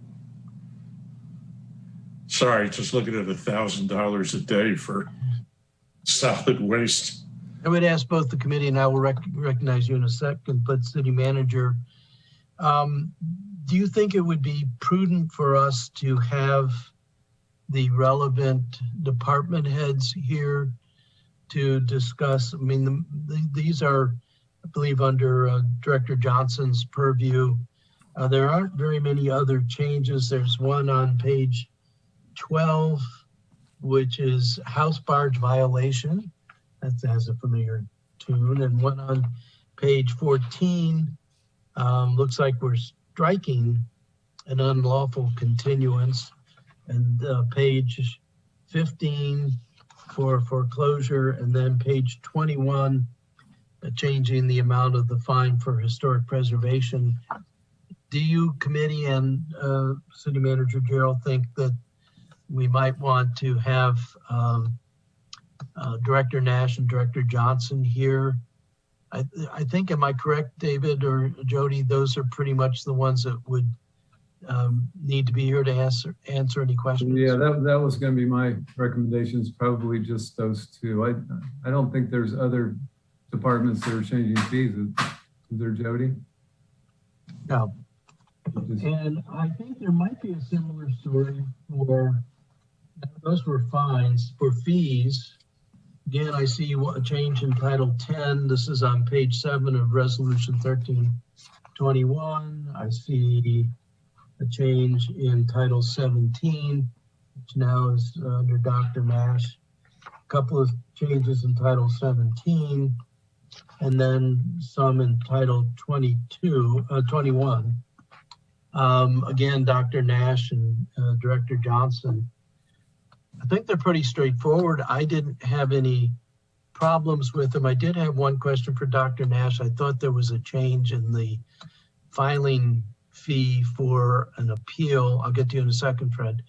Speaker 3: Sorry, just looking at $1,000 a day for solid waste.
Speaker 1: I would ask both the committee, and I will recognize you in a second, but city manager, do you think it would be prudent for us to have the relevant department heads here to discuss? I mean, these are, I believe, under Director Johnson's purview. There aren't very many other changes. There's one on page 12, which is house barge violation. That has a familiar tune. And one on page 14, looks like we're striking an unlawful continuance. And page 15 for foreclosure, and then page 21, changing the amount of the fine for historic preservation. Do you, committee and City Manager Gerald, think that we might want to have Director Nash and Director Johnson here? I think, am I correct, David or Jody? Those are pretty much the ones that would need to be here to answer any questions.
Speaker 6: Yeah, that was going to be my recommendations, probably just those two. I don't think there's other departments that are changing fees. Is there, Jody?
Speaker 1: No. And I think there might be a similar story for, those were fines. For fees, again, I see a change in Title 10. This is on page 7 of Resolution 1321. I see a change in Title 17, which now is under Dr. Nash. A couple of changes in Title 17, and then some in Title 21. Again, Dr. Nash and Director Johnson. I think they're pretty straightforward. I didn't have any problems with them. I did have one question for Dr. Nash. I thought there was a change in the filing fee for an appeal. I'll get to you in a second, Fred.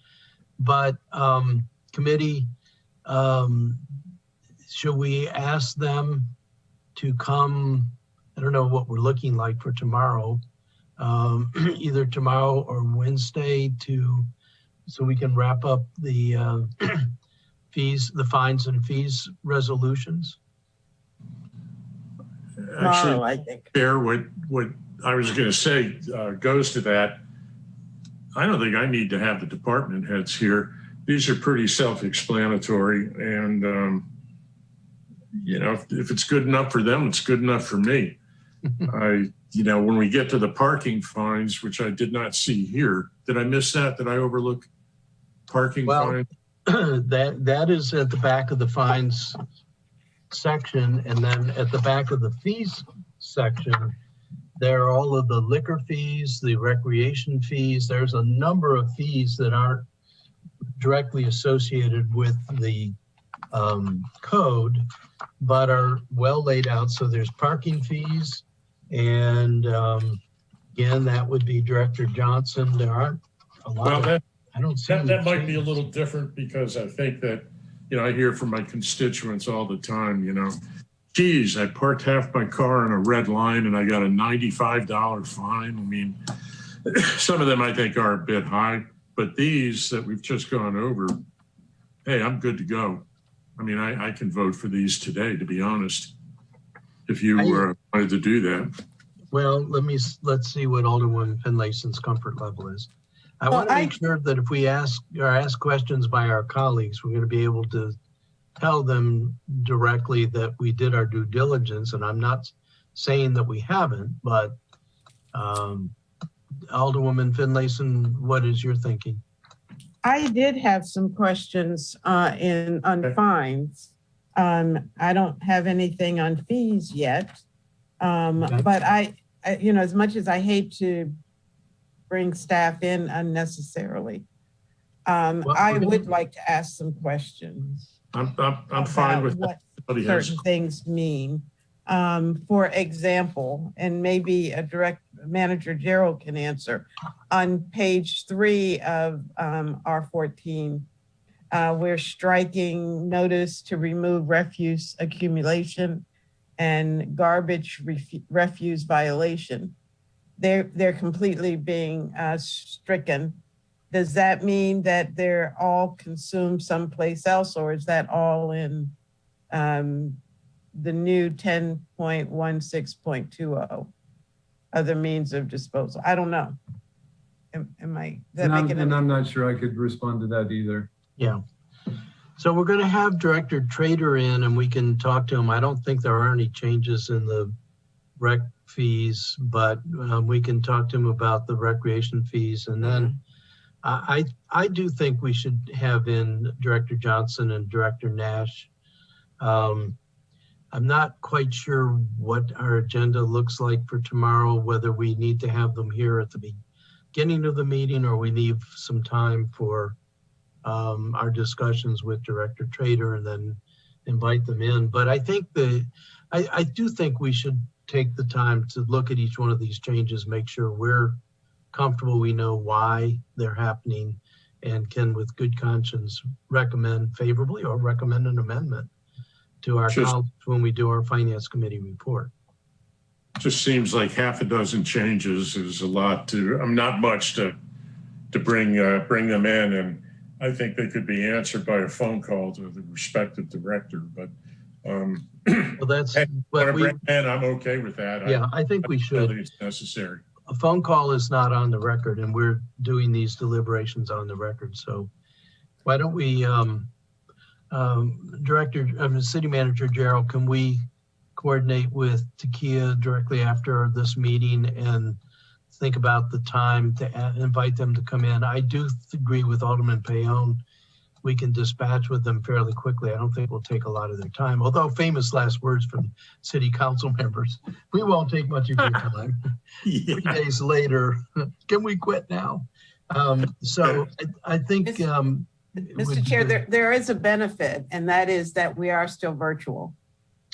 Speaker 1: But committee, should we ask them to come? I don't know what we're looking like for tomorrow, either tomorrow or Wednesday, so we can wrap up the fees, the fines and fees resolutions.
Speaker 2: Tomorrow, I think.
Speaker 3: Chair, what I was going to say goes to that. I don't think I need to have the department heads here. These are pretty self-explanatory, and if it's good enough for them, it's good enough for me. When we get to the parking fines, which I did not see here, did I miss that? Did I overlook parking fines?
Speaker 1: That is at the back of the fines section, and then at the back of the fees section, there are all of the liquor fees, the recreation fees. There's a number of fees that aren't directly associated with the code, but are well laid out. So there's parking fees, and again, that would be Director Johnson. There aren't a lot of, I don't see
Speaker 3: that might be a little different, because I think that, I hear from my constituents all the time, geez, I parked half my car in a red line and I got a $95 fine. I mean, some of them I think are a bit high, but these that we've just gone over, hey, I'm good to go. I mean, I can vote for these today, to be honest, if you wanted to do that.
Speaker 1: Well, let's see what Alderwoman Finlayson's comfort level is. I want to make sure that if we ask questions by our colleagues, we're going to be able to tell them directly that we did our due diligence. And I'm not saying that we haven't, but Alderwoman Finlayson, what is your thinking?
Speaker 2: I did have some questions on fines. I don't have anything on fees yet.
Speaker 1: Okay.
Speaker 2: But I, you know, as much as I hate to bring staff in unnecessarily,
Speaker 1: Well,
Speaker 2: I
Speaker 1: we're gonna-
Speaker 2: would like to ask some questions.
Speaker 3: I'm fine
Speaker 2: about
Speaker 3: with
Speaker 2: what
Speaker 3: somebody has.
Speaker 2: certain things mean. For example, and maybe a direct manager Gerald can answer, on page 3 of R14, we're striking notice to remove refuse accumulation and garbage refuse violation. They're completely being stricken. Does that mean that they're all consumed someplace else, or is that all in the new 10.16.20, other means of disposal? I don't know. Am I, does that make it?
Speaker 6: And I'm not sure I could respond to that either.
Speaker 1: Yeah. So we're going to have Director Trader in and we can talk to him. I don't think there are any changes in the rec fees, but we can talk to him about the recreation fees. And then I do think we should have in Director Johnson and Director Nash. I'm not quite sure what our agenda looks like for tomorrow, whether we need to have them here at the beginning of the meeting or we leave some time for our discussions with Director Trader and then invite them in. But I think I do think we should take the time to look at each one of these changes, make sure we're comfortable, we know why they're happening, and can with good conscience recommend favorably or recommend an amendment to our colleagues when we do our Finance Committee report.
Speaker 3: Just seems like half a dozen changes is a lot to, not much to bring them in, and I think they could be answered by a phone call to the respective director. But
Speaker 1: Well, that's
Speaker 3: when
Speaker 1: what
Speaker 3: I'm okay with that.
Speaker 1: yeah, I think we
Speaker 3: I
Speaker 1: should.
Speaker 3: think it's necessary.
Speaker 1: A phone call is not on the record and we're doing these deliberations on the record. So why don't we, City Manager Gerald, can we coordinate with Takia directly after this meeting and think about the time to invite them to come in? I do agree with Alderman Payon. We can dispatch with them fairly quickly. I don't think we'll take a lot of their time, although famous last words from city council members, we won't take much of your time.
Speaker 3: Yeah.
Speaker 1: 3 days later, can we quit now? So I think,
Speaker 2: Mr. Chair, there is a benefit, and that is that we are still virtual.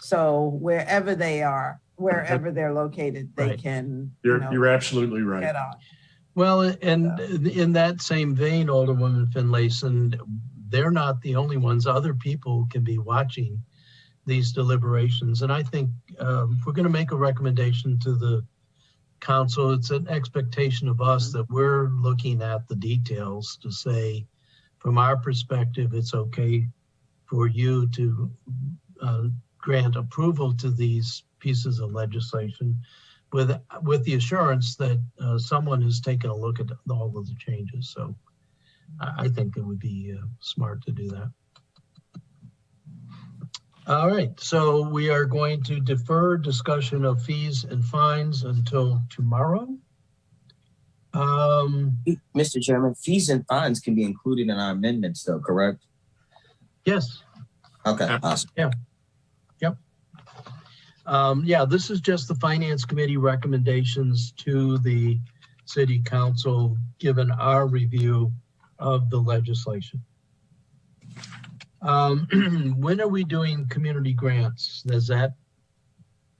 Speaker 2: So wherever they are, wherever they're located, they
Speaker 1: Right.
Speaker 2: can,
Speaker 3: You're absolutely right.
Speaker 2: get on.
Speaker 1: well, and in that same vein, Alderwoman Finlayson, they're not the only ones. Other people can be watching these deliberations. And I think if we're going to make a recommendation to the council, it's an expectation of us that we're looking at the details to say, from our perspective, it's okay for you to grant approval to these pieces of legislation with the assurance that someone has taken a look at all of the changes. So I think it would be smart to do that. All right, so we are going to defer discussion of fees and fines until tomorrow.
Speaker 9: Mr. Chairman, fees and fines can be included in our amendments though, correct?
Speaker 1: Yes.
Speaker 9: Okay, awesome.
Speaker 1: Yeah, this is just the Finance Committee recommendations to the City Council, given our review of the legislation. When are we doing community grants? Is that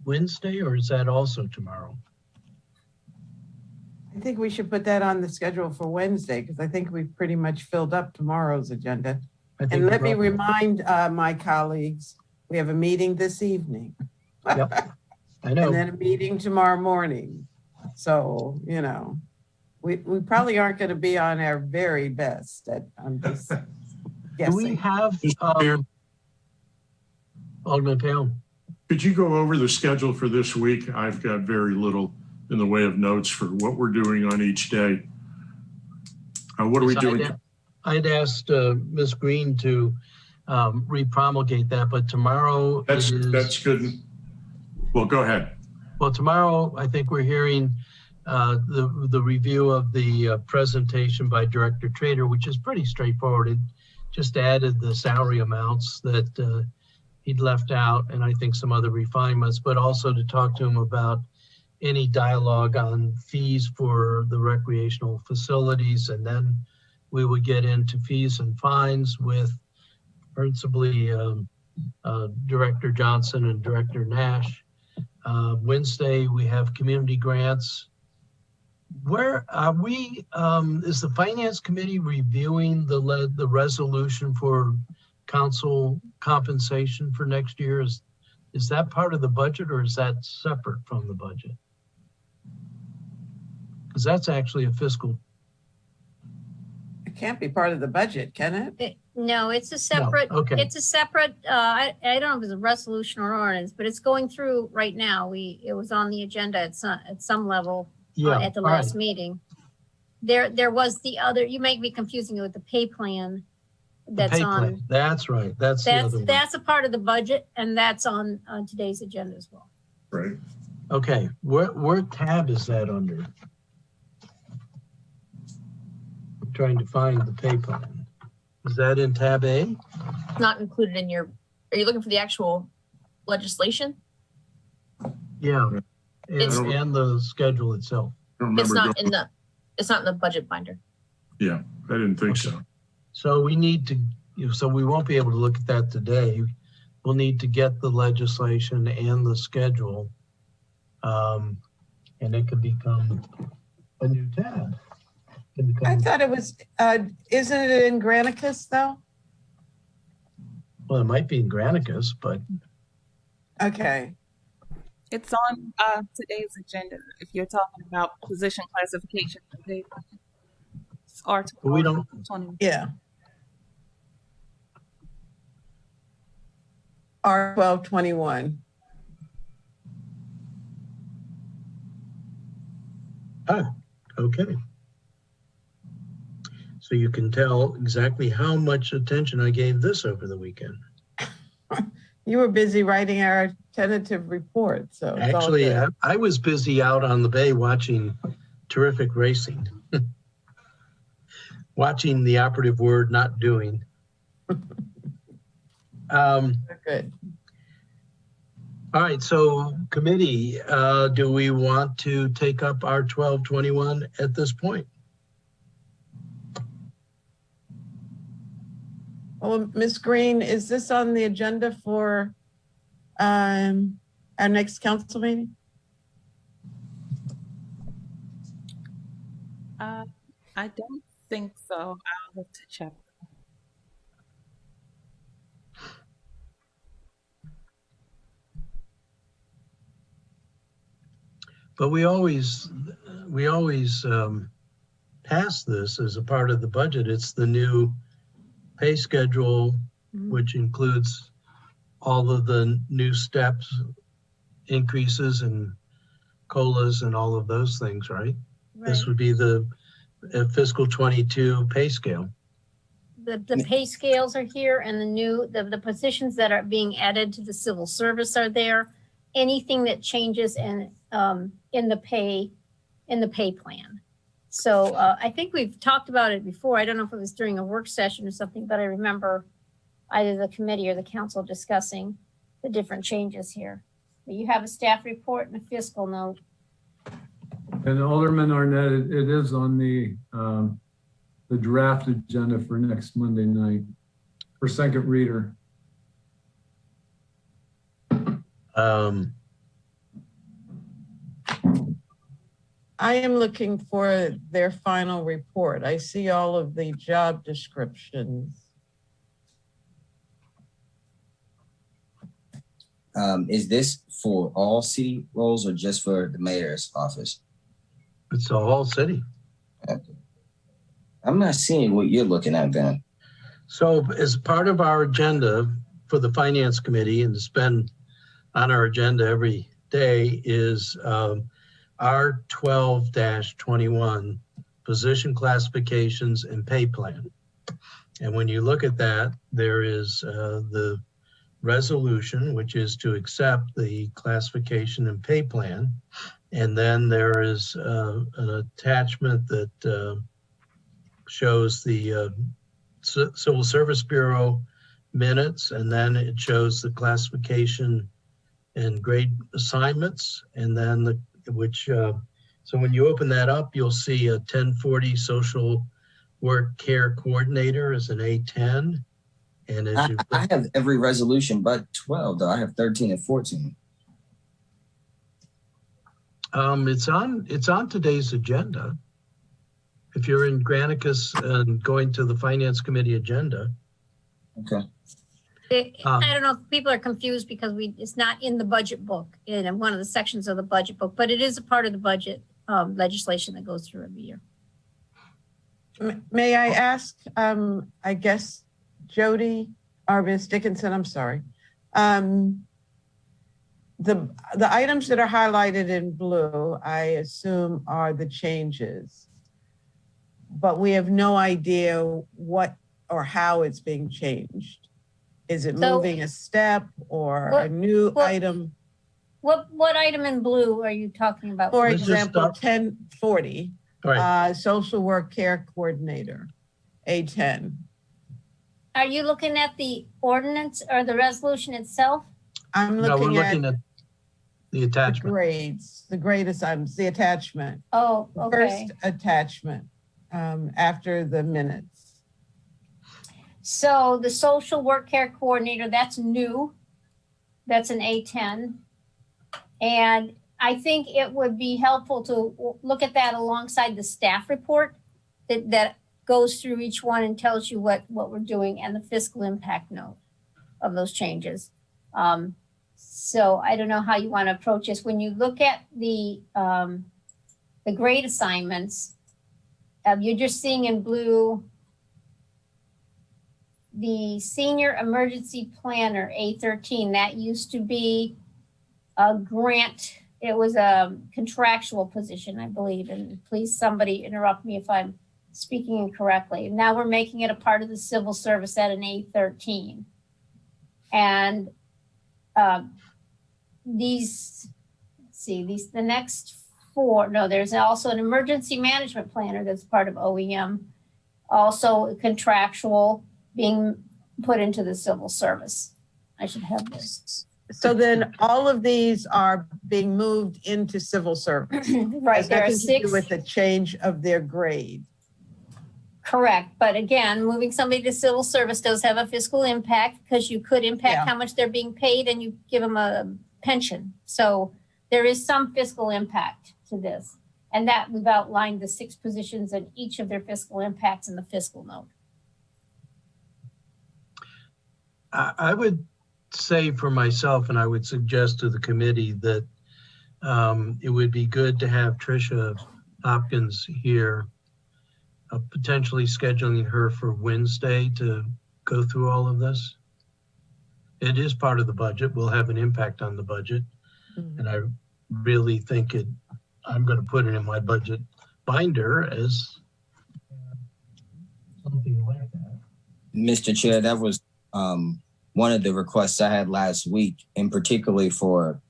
Speaker 1: Wednesday or is that also tomorrow?
Speaker 2: I think we should put that on the schedule for Wednesday, because I think we've pretty much filled up tomorrow's agenda.
Speaker 1: I think
Speaker 2: And let me
Speaker 1: we're-
Speaker 2: remind my colleagues, we have a meeting this evening.
Speaker 1: Yep, I
Speaker 2: And
Speaker 1: know.
Speaker 2: then a meeting tomorrow morning. So, we probably aren't going to be on our very best I'm just
Speaker 1: Do we
Speaker 2: guessing.
Speaker 1: have,
Speaker 3: Mr. Chair,
Speaker 1: Alderman Payne?
Speaker 3: could you go over the schedule for this week? I've got very little in the way of notes for what we're doing on each day. What are we doing?
Speaker 1: I'd asked Ms. Green to re-promulgate that, but tomorrow
Speaker 3: That's
Speaker 1: is,
Speaker 3: good. Well, go ahead.
Speaker 1: well, tomorrow, I think we're hearing the review of the presentation by Director Trader, which is pretty straightforward. It just added the salary amounts that he'd left out, and I think some other refinements, but also to talk to him about any dialogue on fees for the recreational facilities. And then we would get into fees and fines with principally Director Johnson and Director Nash. Wednesday, we have community grants. Where are we, is the Finance Committee reviewing the resolution for council compensation for next year? Is that part of the budget, or is that separate from the budget? Because that's actually a fiscal.
Speaker 2: It can't be part of the budget, can it?
Speaker 5: No, it's a separate,
Speaker 1: okay.
Speaker 5: it's a separate, I don't know if it's a resolution or ordinance, but it's going through right now. It was on the agenda at some level at the
Speaker 1: all right.
Speaker 5: last meeting. There was the other, you make me confusing it with the pay plan
Speaker 1: The pay plan. That's right. That's the other one.
Speaker 5: That's a part of the budget, and that's on today's agenda as well.
Speaker 3: Right.
Speaker 1: Okay, where tab is that under? I'm trying to find the pay plan. Is that in tab A?
Speaker 8: Not included in your, are you looking for the actual legislation?
Speaker 1: Yeah,
Speaker 8: It's-
Speaker 1: and the schedule itself.
Speaker 3: I don't
Speaker 8: It's
Speaker 3: remember
Speaker 8: not in the, it's not in the budget binder.
Speaker 3: Yeah, I didn't think
Speaker 1: Okay.
Speaker 3: so.
Speaker 1: So we need to, so we won't be able to look at that today. We'll need to get the legislation and the schedule. And it could become a new tab. It can
Speaker 2: I
Speaker 1: become,
Speaker 2: thought it was, isn't it in Granicus though?
Speaker 1: well, it might be in Granicus, but
Speaker 2: Okay,
Speaker 4: It's on today's agenda. If you're talking about position classification, it's Article
Speaker 1: we don't-
Speaker 4: 20.
Speaker 2: yeah. R 1221.
Speaker 1: okay. So you can tell exactly how much attention I gave this over the weekend.
Speaker 2: You were busy writing our tentative report, so it's all
Speaker 1: Actually,
Speaker 2: good.
Speaker 1: I was busy out on the bay watching terrific racing. Watching the operative word, not doing.
Speaker 2: Good.
Speaker 1: All right, so committee, do we want to take up our 1221 at this point?
Speaker 2: Well, Ms. Green, is this on the agenda for our next council meeting?
Speaker 4: I don't think so. I'll have to check.
Speaker 1: But we always pass this as a part of the budget. It's the new pay schedule, which includes all of the new steps, increases and COLAs and all of those things, right? This would be the fiscal 22 pay scale.
Speaker 5: The pay scales are here, and the positions that are being added to the civil service are there. Anything that changes in the pay plan. So I think we've talked about it before. I don't know if it was during a work session or something, but I remember either the committee or the council discussing the different changes here. But you have a staff report and a fiscal note.
Speaker 6: And Alderman Arnett, it is on the draft agenda for next Monday night for second reader.
Speaker 2: I am looking for their final report. I see all of the job descriptions.
Speaker 9: Is this for all city roles or just for the mayor's office?
Speaker 1: It's the whole city.
Speaker 9: I'm not seeing what you're looking at then.
Speaker 1: So as part of our agenda for the finance committee, and it's been on our agenda every day, is our 12-21 position classifications and pay plan. And when you look at that, there is the resolution, which is to accept the classification and pay plan. And then there is an attachment that shows the Civil Service Bureau minutes, and then it shows the classification and grade assignments, and then so when you open that up, you'll see a 1040 social work care coordinator as an A10. And as you
Speaker 9: I have every resolution but 12, though. I have 13 and 14.
Speaker 1: it's on today's agenda. If you're in Granicus and going to the Finance Committee agenda.
Speaker 9: Okay.
Speaker 5: I don't know if people are confused because it's not in the budget book, in one of the sections of the budget book, but it is a part of the budget legislation that goes through every year.
Speaker 2: May I ask, I guess, Jody or Ms. Dickinson, I'm sorry. The items that are highlighted in blue, I assume are the changes, but we have no idea what or how it's being changed. Is it
Speaker 5: So-
Speaker 2: moving a step or a
Speaker 5: What-
Speaker 2: new
Speaker 5: what-
Speaker 2: item?
Speaker 5: What item in blue are you talking about?
Speaker 2: For
Speaker 1: Let's just
Speaker 2: example,
Speaker 1: start-
Speaker 2: 1040,
Speaker 1: All right,
Speaker 2: social work care coordinator, A10.
Speaker 5: Are you looking at the ordinance or the resolution itself?
Speaker 2: I'm
Speaker 1: no, we're
Speaker 2: looking
Speaker 1: looking
Speaker 2: at
Speaker 1: at the
Speaker 2: the
Speaker 1: attachment.
Speaker 2: grades, the grade assignments, the attachment.
Speaker 5: Oh,
Speaker 2: The
Speaker 5: okay.
Speaker 2: First attachment, after the minutes.
Speaker 5: So the social work care coordinator, that's new. That's an A10. And I think it would be helpful to look at that alongside the staff report that goes through each one and tells you what we're doing and the fiscal impact note of those changes. So I don't know how you want to approach this. When you look at the grade assignments, you're just seeing in blue the senior emergency planner, A13. That used to be a grant. It was a contractual position, I believe. And please, somebody interrupt me if I'm speaking incorrectly. Now we're making it a part of the civil service at an A13. And the next four, no, there's also an emergency management planner that's part of OEM, also contractual, being put into the civil service. I should have this.
Speaker 2: So then all of these are being moved into civil service.
Speaker 5: Right,
Speaker 2: Has
Speaker 5: there are
Speaker 2: nothing to do
Speaker 5: six.
Speaker 2: with the change of their grade.
Speaker 5: Correct, but again, moving somebody to civil service does have a fiscal impact because you could impact
Speaker 2: Yeah.
Speaker 5: how much they're being paid and you give them a pension. So there is some fiscal impact to this. And that we've outlined the 6 positions and each of their fiscal impacts in the fiscal note.
Speaker 1: I would say for myself, and I would suggest to the committee that it would be good to have Tricia Hopkins here, potentially scheduling her for Wednesday to go through all of this. It is part of the budget, will have an impact on the budget. And I really think I'm going to put it in my budget binder as something like that.
Speaker 9: Mr. Chair, that was one of the requests I had last week, and particularly for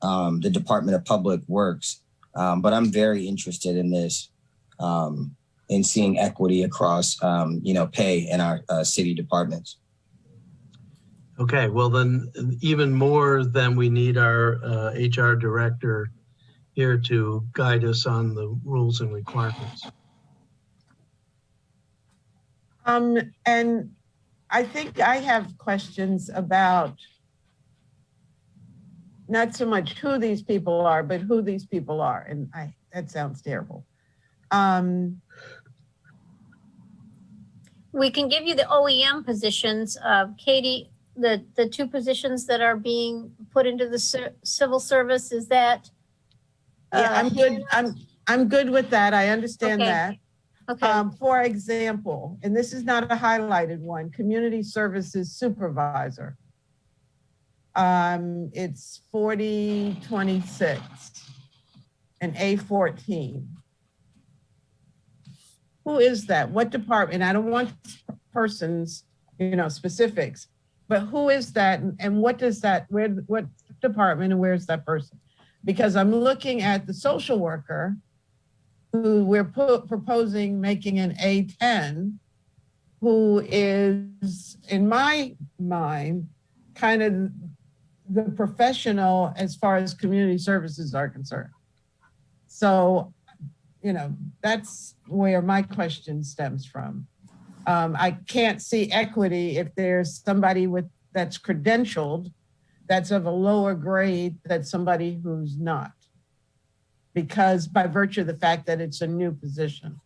Speaker 9: the Department of Public Works. But I'm very interested in this, in seeing equity across, pay in our city departments.
Speaker 1: Okay, well then, even more than we need our HR director here to guide us on the rules and requirements.
Speaker 2: And I think I have questions about not so much who these people are, but who these people are. And that sounds terrible.
Speaker 5: We can give you the OEM positions. Katie, the 2 positions that are being put into the civil service, is that?
Speaker 2: Yeah, I'm good. I'm good with that. I understand
Speaker 5: Okay.
Speaker 2: that.
Speaker 5: Okay,
Speaker 2: For example, and this is not a highlighted one, community services supervisor. It's 4026 and A14. Who is that? What department? I don't want persons, specifics, but who is that and what does that, what department and where's that person? Because I'm looking at the social worker who we're proposing making an A10, who is, in my mind, kind of the professional as far as community services are concerned. So, you know, that's where my question stems from. I can't see equity if there's somebody that's credentialed, that's of a lower grade than somebody who's not, because by virtue of the fact that it's a new position,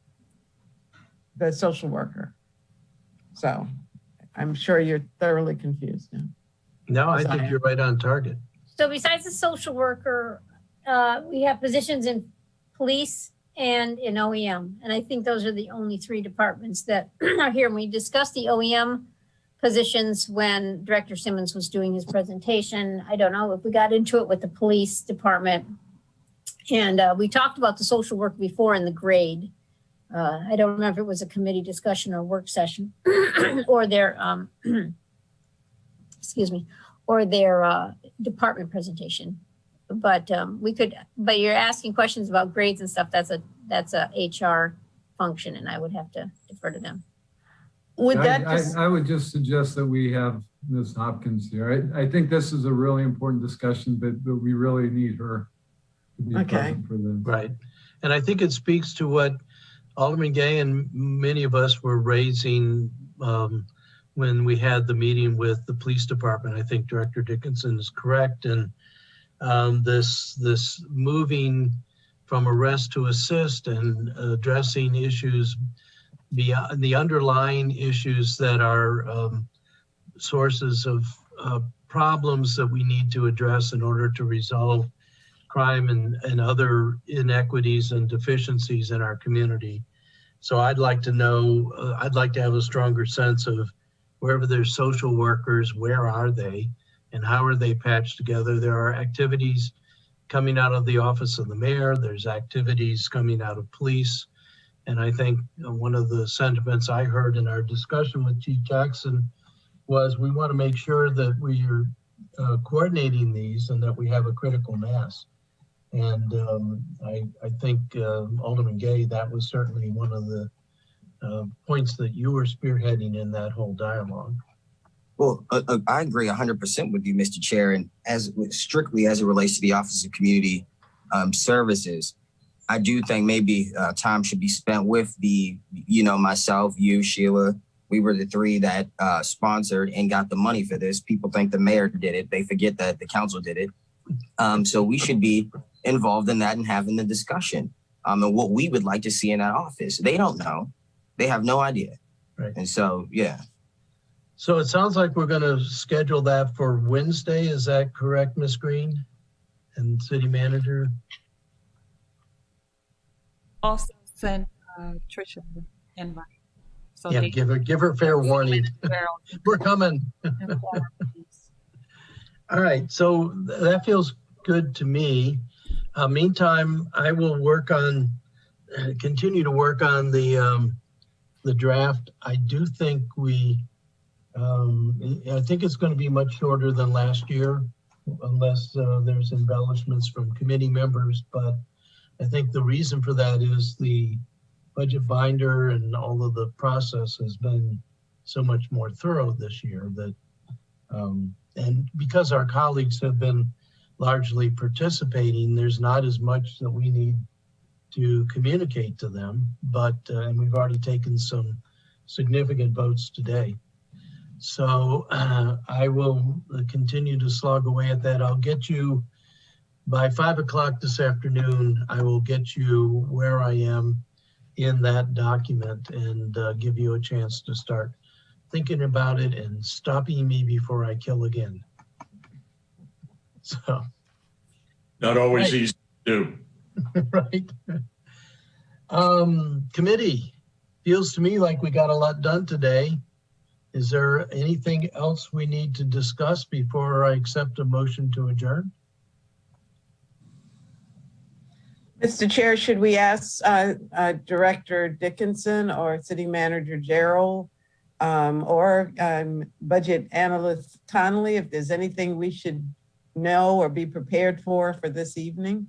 Speaker 2: the social worker. So I'm sure you're thoroughly confused now.
Speaker 1: No, I think you're right on target.
Speaker 5: So besides the social worker, we have positions in police and in OEM. And I think those are the only three departments that are here. And we discussed the OEM positions when Director Simmons was doing his presentation. I don't know if we got into it with the police department. And we talked about the social work before in the grade. I don't remember if it was a committee discussion or work session or their, excuse me, or their department presentation. But but you're asking questions about grades and stuff. That's a HR function, and I would have to defer to them.
Speaker 2: Would
Speaker 6: I would just suggest that we have Ms. Hopkins here. I think this is a really important discussion, but we really need her to be present for this.
Speaker 1: Right. And I think it speaks to what Alderman Gay and many of us were raising when we had the meeting with the police department. I think Director Dickinson is correct. And this moving from arrest to assist and addressing issues beyond the underlying issues that are sources of problems that we need to address in order to resolve crime and other inequities and deficiencies in our community. So I'd like to know, I'd like to have a stronger sense of wherever there's social workers, where are they and how are they patched together? There are activities coming out of the office of the mayor. There's activities coming out of police. And I think one of the sentiments I heard in our discussion with Chief Jackson was we want to make sure that we are coordinating these and that we have a critical mass. And I think Alderman Gay, that was certainly one of the points that you were spearheading in that whole dialogue.
Speaker 9: Well, I agree 100% with you, Mr. Chair, and strictly as it relates to the Office of Community Services, I do think maybe time should be spent with myself, you, Sheila. We were the three that sponsored and got the money for this. People think the mayor did it. They forget that the council did it. So we should be involved in that and having the discussion and what we would like to see in that office. They don't know. They have no idea.
Speaker 1: Right.
Speaker 9: And so, yeah.
Speaker 1: So it sounds like we're going to schedule that for Wednesday. Is that correct, Ms. Green and City Manager?
Speaker 4: Also send Tricia an invite. So
Speaker 1: yeah, give her fair warning. We're coming. All right, so that feels good to me. Meantime, I will continue to work on the draft. I do think I think it's going to be much shorter than last year, unless there's embellishments from committee members. But I think the reason for that is the budget binder and all of the process has been so much more thorough this year that, and because our colleagues have been largely participating, there's not as much that we need to communicate to them, but and we've already taken some significant votes today. So I will continue to slog away at that. I'll get you by 5 o'clock this afternoon. I will get you where I am in that document and give you a chance to start thinking about it and stopping me before I kill again. So.
Speaker 3: Not always easy to do.
Speaker 1: Right. Committee, feels to me like we got a lot done today. Is there anything else we need to discuss before I accept a motion to adjourn?
Speaker 2: Mr. Chair, should we ask Director Dickinson or City Manager Gerald or Budget Analyst Connolly if there's anything we should know or be prepared for this evening?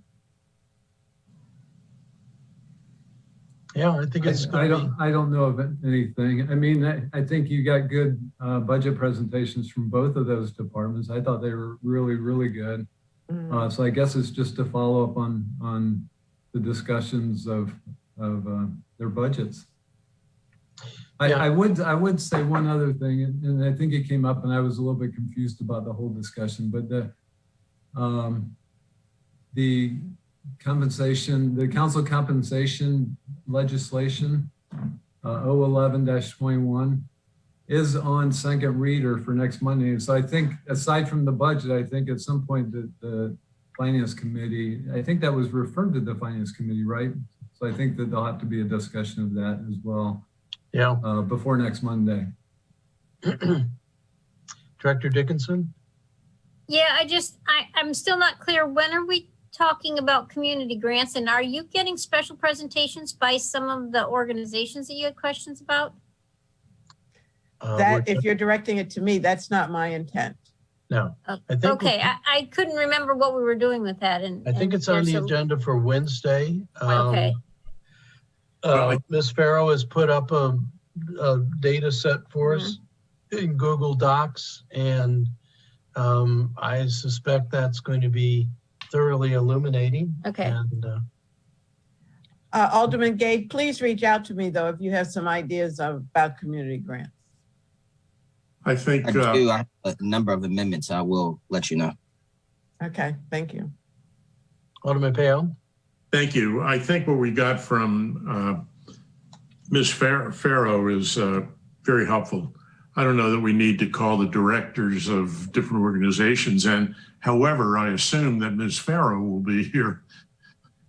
Speaker 1: Yeah, I think it's
Speaker 6: I
Speaker 1: going to be.
Speaker 6: I don't know of anything. I mean, I think you got good budget presentations from both of those departments. I thought they were really, really good.
Speaker 2: Mm.
Speaker 6: So I guess it's just to follow up on the discussions of their budgets.
Speaker 1: Yeah.
Speaker 6: I would say one other thing, and I think it came up, and I was a little bit confused about the whole discussion, but the compensation, the council compensation legislation, 011-21, is on second reader for next Monday. And so I think, aside from the budget, I think at some point the finance committee, I think that was referred to the finance committee, right? So I think that there'll have to be a discussion of that as well.
Speaker 1: Yeah.
Speaker 6: Before next Monday.
Speaker 1: Director Dickinson?
Speaker 5: Yeah, I'm still not clear. When are we talking about community grants, and are you getting special presentations by some of the organizations that you had questions about?
Speaker 2: That, if you're directing it to me, that's not my intent.
Speaker 1: No. I think
Speaker 5: Okay, I couldn't remember what we were doing with that. And
Speaker 1: I think it's on the agenda for Wednesday.
Speaker 5: Okay.
Speaker 1: Ms. Farrow has put up a data set for us in Google Docs, and I suspect that's going to be thoroughly illuminating.
Speaker 5: Okay.
Speaker 1: And,
Speaker 2: Alderman Gay, please reach out to me though if you have some ideas about community grants.
Speaker 3: I think,
Speaker 9: I do. I have a number of amendments. I will let you know.
Speaker 2: Okay, thank you.
Speaker 1: Alderman Pale?
Speaker 3: thank you. I think what we got from Ms. Farrow is very helpful. I don't know that we need to call the directors of different organizations. And however, I assume that Ms. Farrow will be here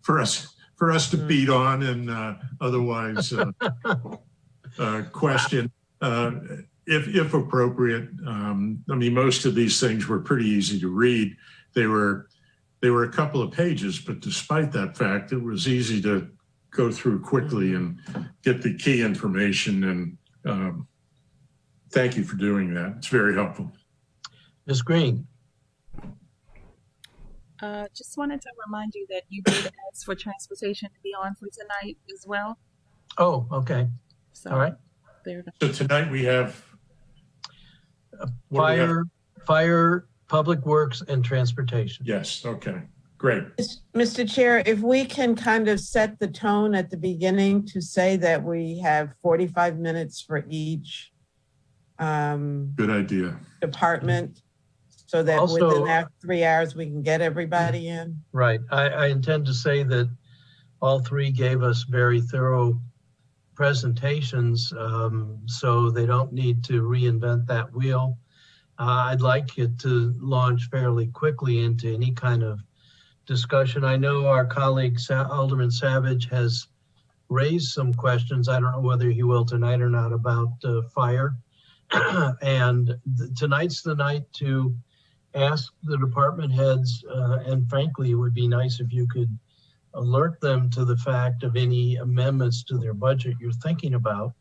Speaker 3: for us to beat on and otherwise question if appropriate. I mean, most of these things were pretty easy to read. They were a couple of pages, but despite that fact, it was easy to go through quickly and get the key information. And thank you for doing that. It's very helpful.
Speaker 1: Ms. Green.
Speaker 4: Just wanted to remind you that you did ask for transportation to be on for tonight as well.
Speaker 1: Oh, okay.
Speaker 4: So,
Speaker 1: all right.
Speaker 4: There.
Speaker 3: So tonight we have
Speaker 1: fire, public works, and transportation.
Speaker 3: Yes. Okay. Great.
Speaker 2: Mr. Chair, if we can kind of set the tone at the beginning to say that we have 45 minutes for each
Speaker 3: good idea.
Speaker 2: Department, so that
Speaker 1: Also,
Speaker 2: within that 3 hours we can get everybody in.
Speaker 1: Right. I intend to say that all three gave us very thorough presentations, so they don't need to reinvent that wheel. I'd like it to launch fairly quickly into any kind of discussion. I know our colleague Alderman Savage has raised some questions. I don't know whether he will tonight or not about fire. And tonight's the night to ask the department heads, and frankly, it would be nice if you could alert them to the fact of any amendments to their budget you're thinking about,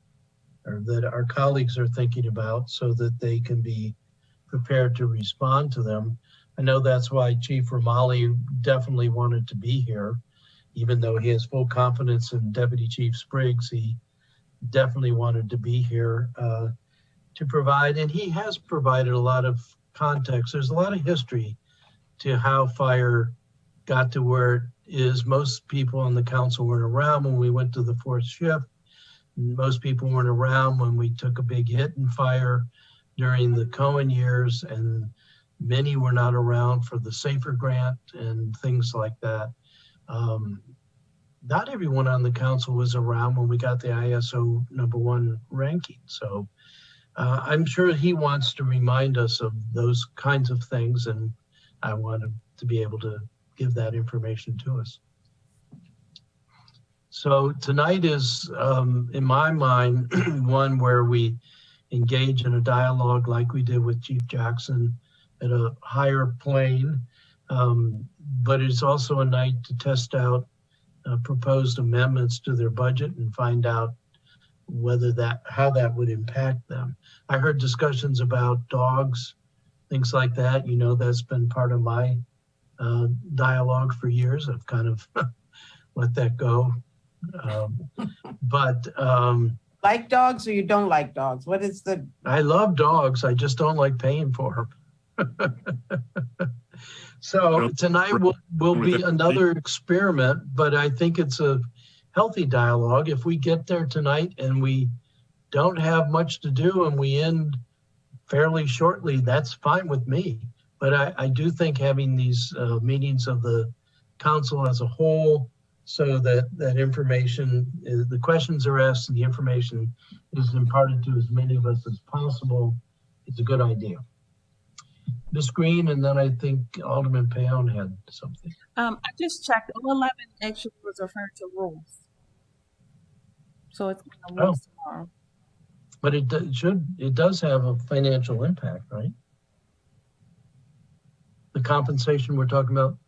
Speaker 1: or that our colleagues are thinking about, so that they can be prepared to respond to them. I know that's why Chief Romali definitely wanted to be here, even though he has full confidence in Deputy Chief Spriggs. He definitely wanted to be here to provide, and he has provided a lot of context. There's a lot of history to how fire got to where it is. Most people on the council weren't around when we went to the fourth shift. Most people weren't around when we took a big hit in fire during the Cohen years, and many were not around for the SAFER grant and things like that. Not everyone on the council was around when we got the ISO #1 ranking. So I'm sure he wants to remind us of those kinds of things, and I want him to be able to give that information to us. So tonight is, in my mind, one where we engage in a dialogue like we did with Chief Jackson at a higher plane, but it's also a night to test out proposed amendments to their budget and find out how that would impact them. I heard discussions about dogs, things like that. You know, that's been part of my dialogue for years. I've kind of let that go But
Speaker 2: Like dogs or you don't like dogs? What is the,
Speaker 1: I love dogs. I just don't like paying for them. So tonight will be another experiment, but I think it's a healthy dialogue. If we get there tonight and we don't have much to do and we end fairly shortly, that's fine with me. But I do think having these meetings of the council as a whole, so that information, the questions are asked and the information is imparted to as many of us as possible, is a good idea. Ms. Green, and then I think Alderman Payon had something.
Speaker 4: I just checked. 11 actually was referring to rules. So it's going to rules tomorrow.
Speaker 1: But it does have a financial impact, right? The compensation we're talking about?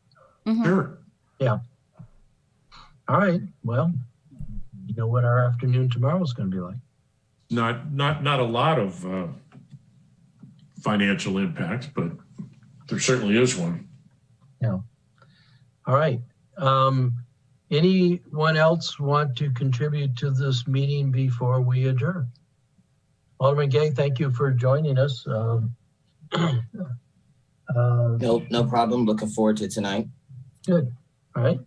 Speaker 4: Mhm.
Speaker 3: Sure.
Speaker 1: Yeah. All right, well, you know what our afternoon tomorrow is going to be like.
Speaker 3: Not a lot of financial impact, but there certainly is one.
Speaker 1: Yeah. All right. Anyone else want to contribute to this meeting before we adjourn? Alderman Gay, thank you for joining us.
Speaker 9: No problem. Looking forward to tonight.
Speaker 1: Good. All right.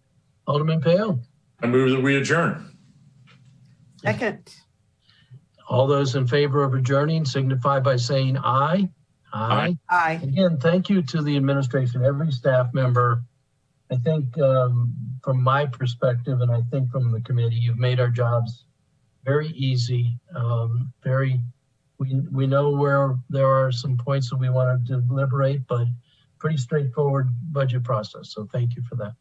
Speaker 1: Alderman Payon.
Speaker 3: I move that we adjourn.
Speaker 2: second?
Speaker 1: All those in favor of adjourning signify by saying aye. Aye.
Speaker 2: Aye.
Speaker 1: Again, thank you to the administration, every staff member. I think from my perspective, and I think from the committee, you've made our jobs very easy. We know where there are some points that we want to deliberate, but pretty straightforward budget process. So thank you for that.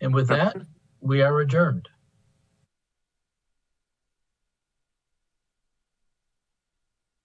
Speaker 1: And with that, we are adjourned.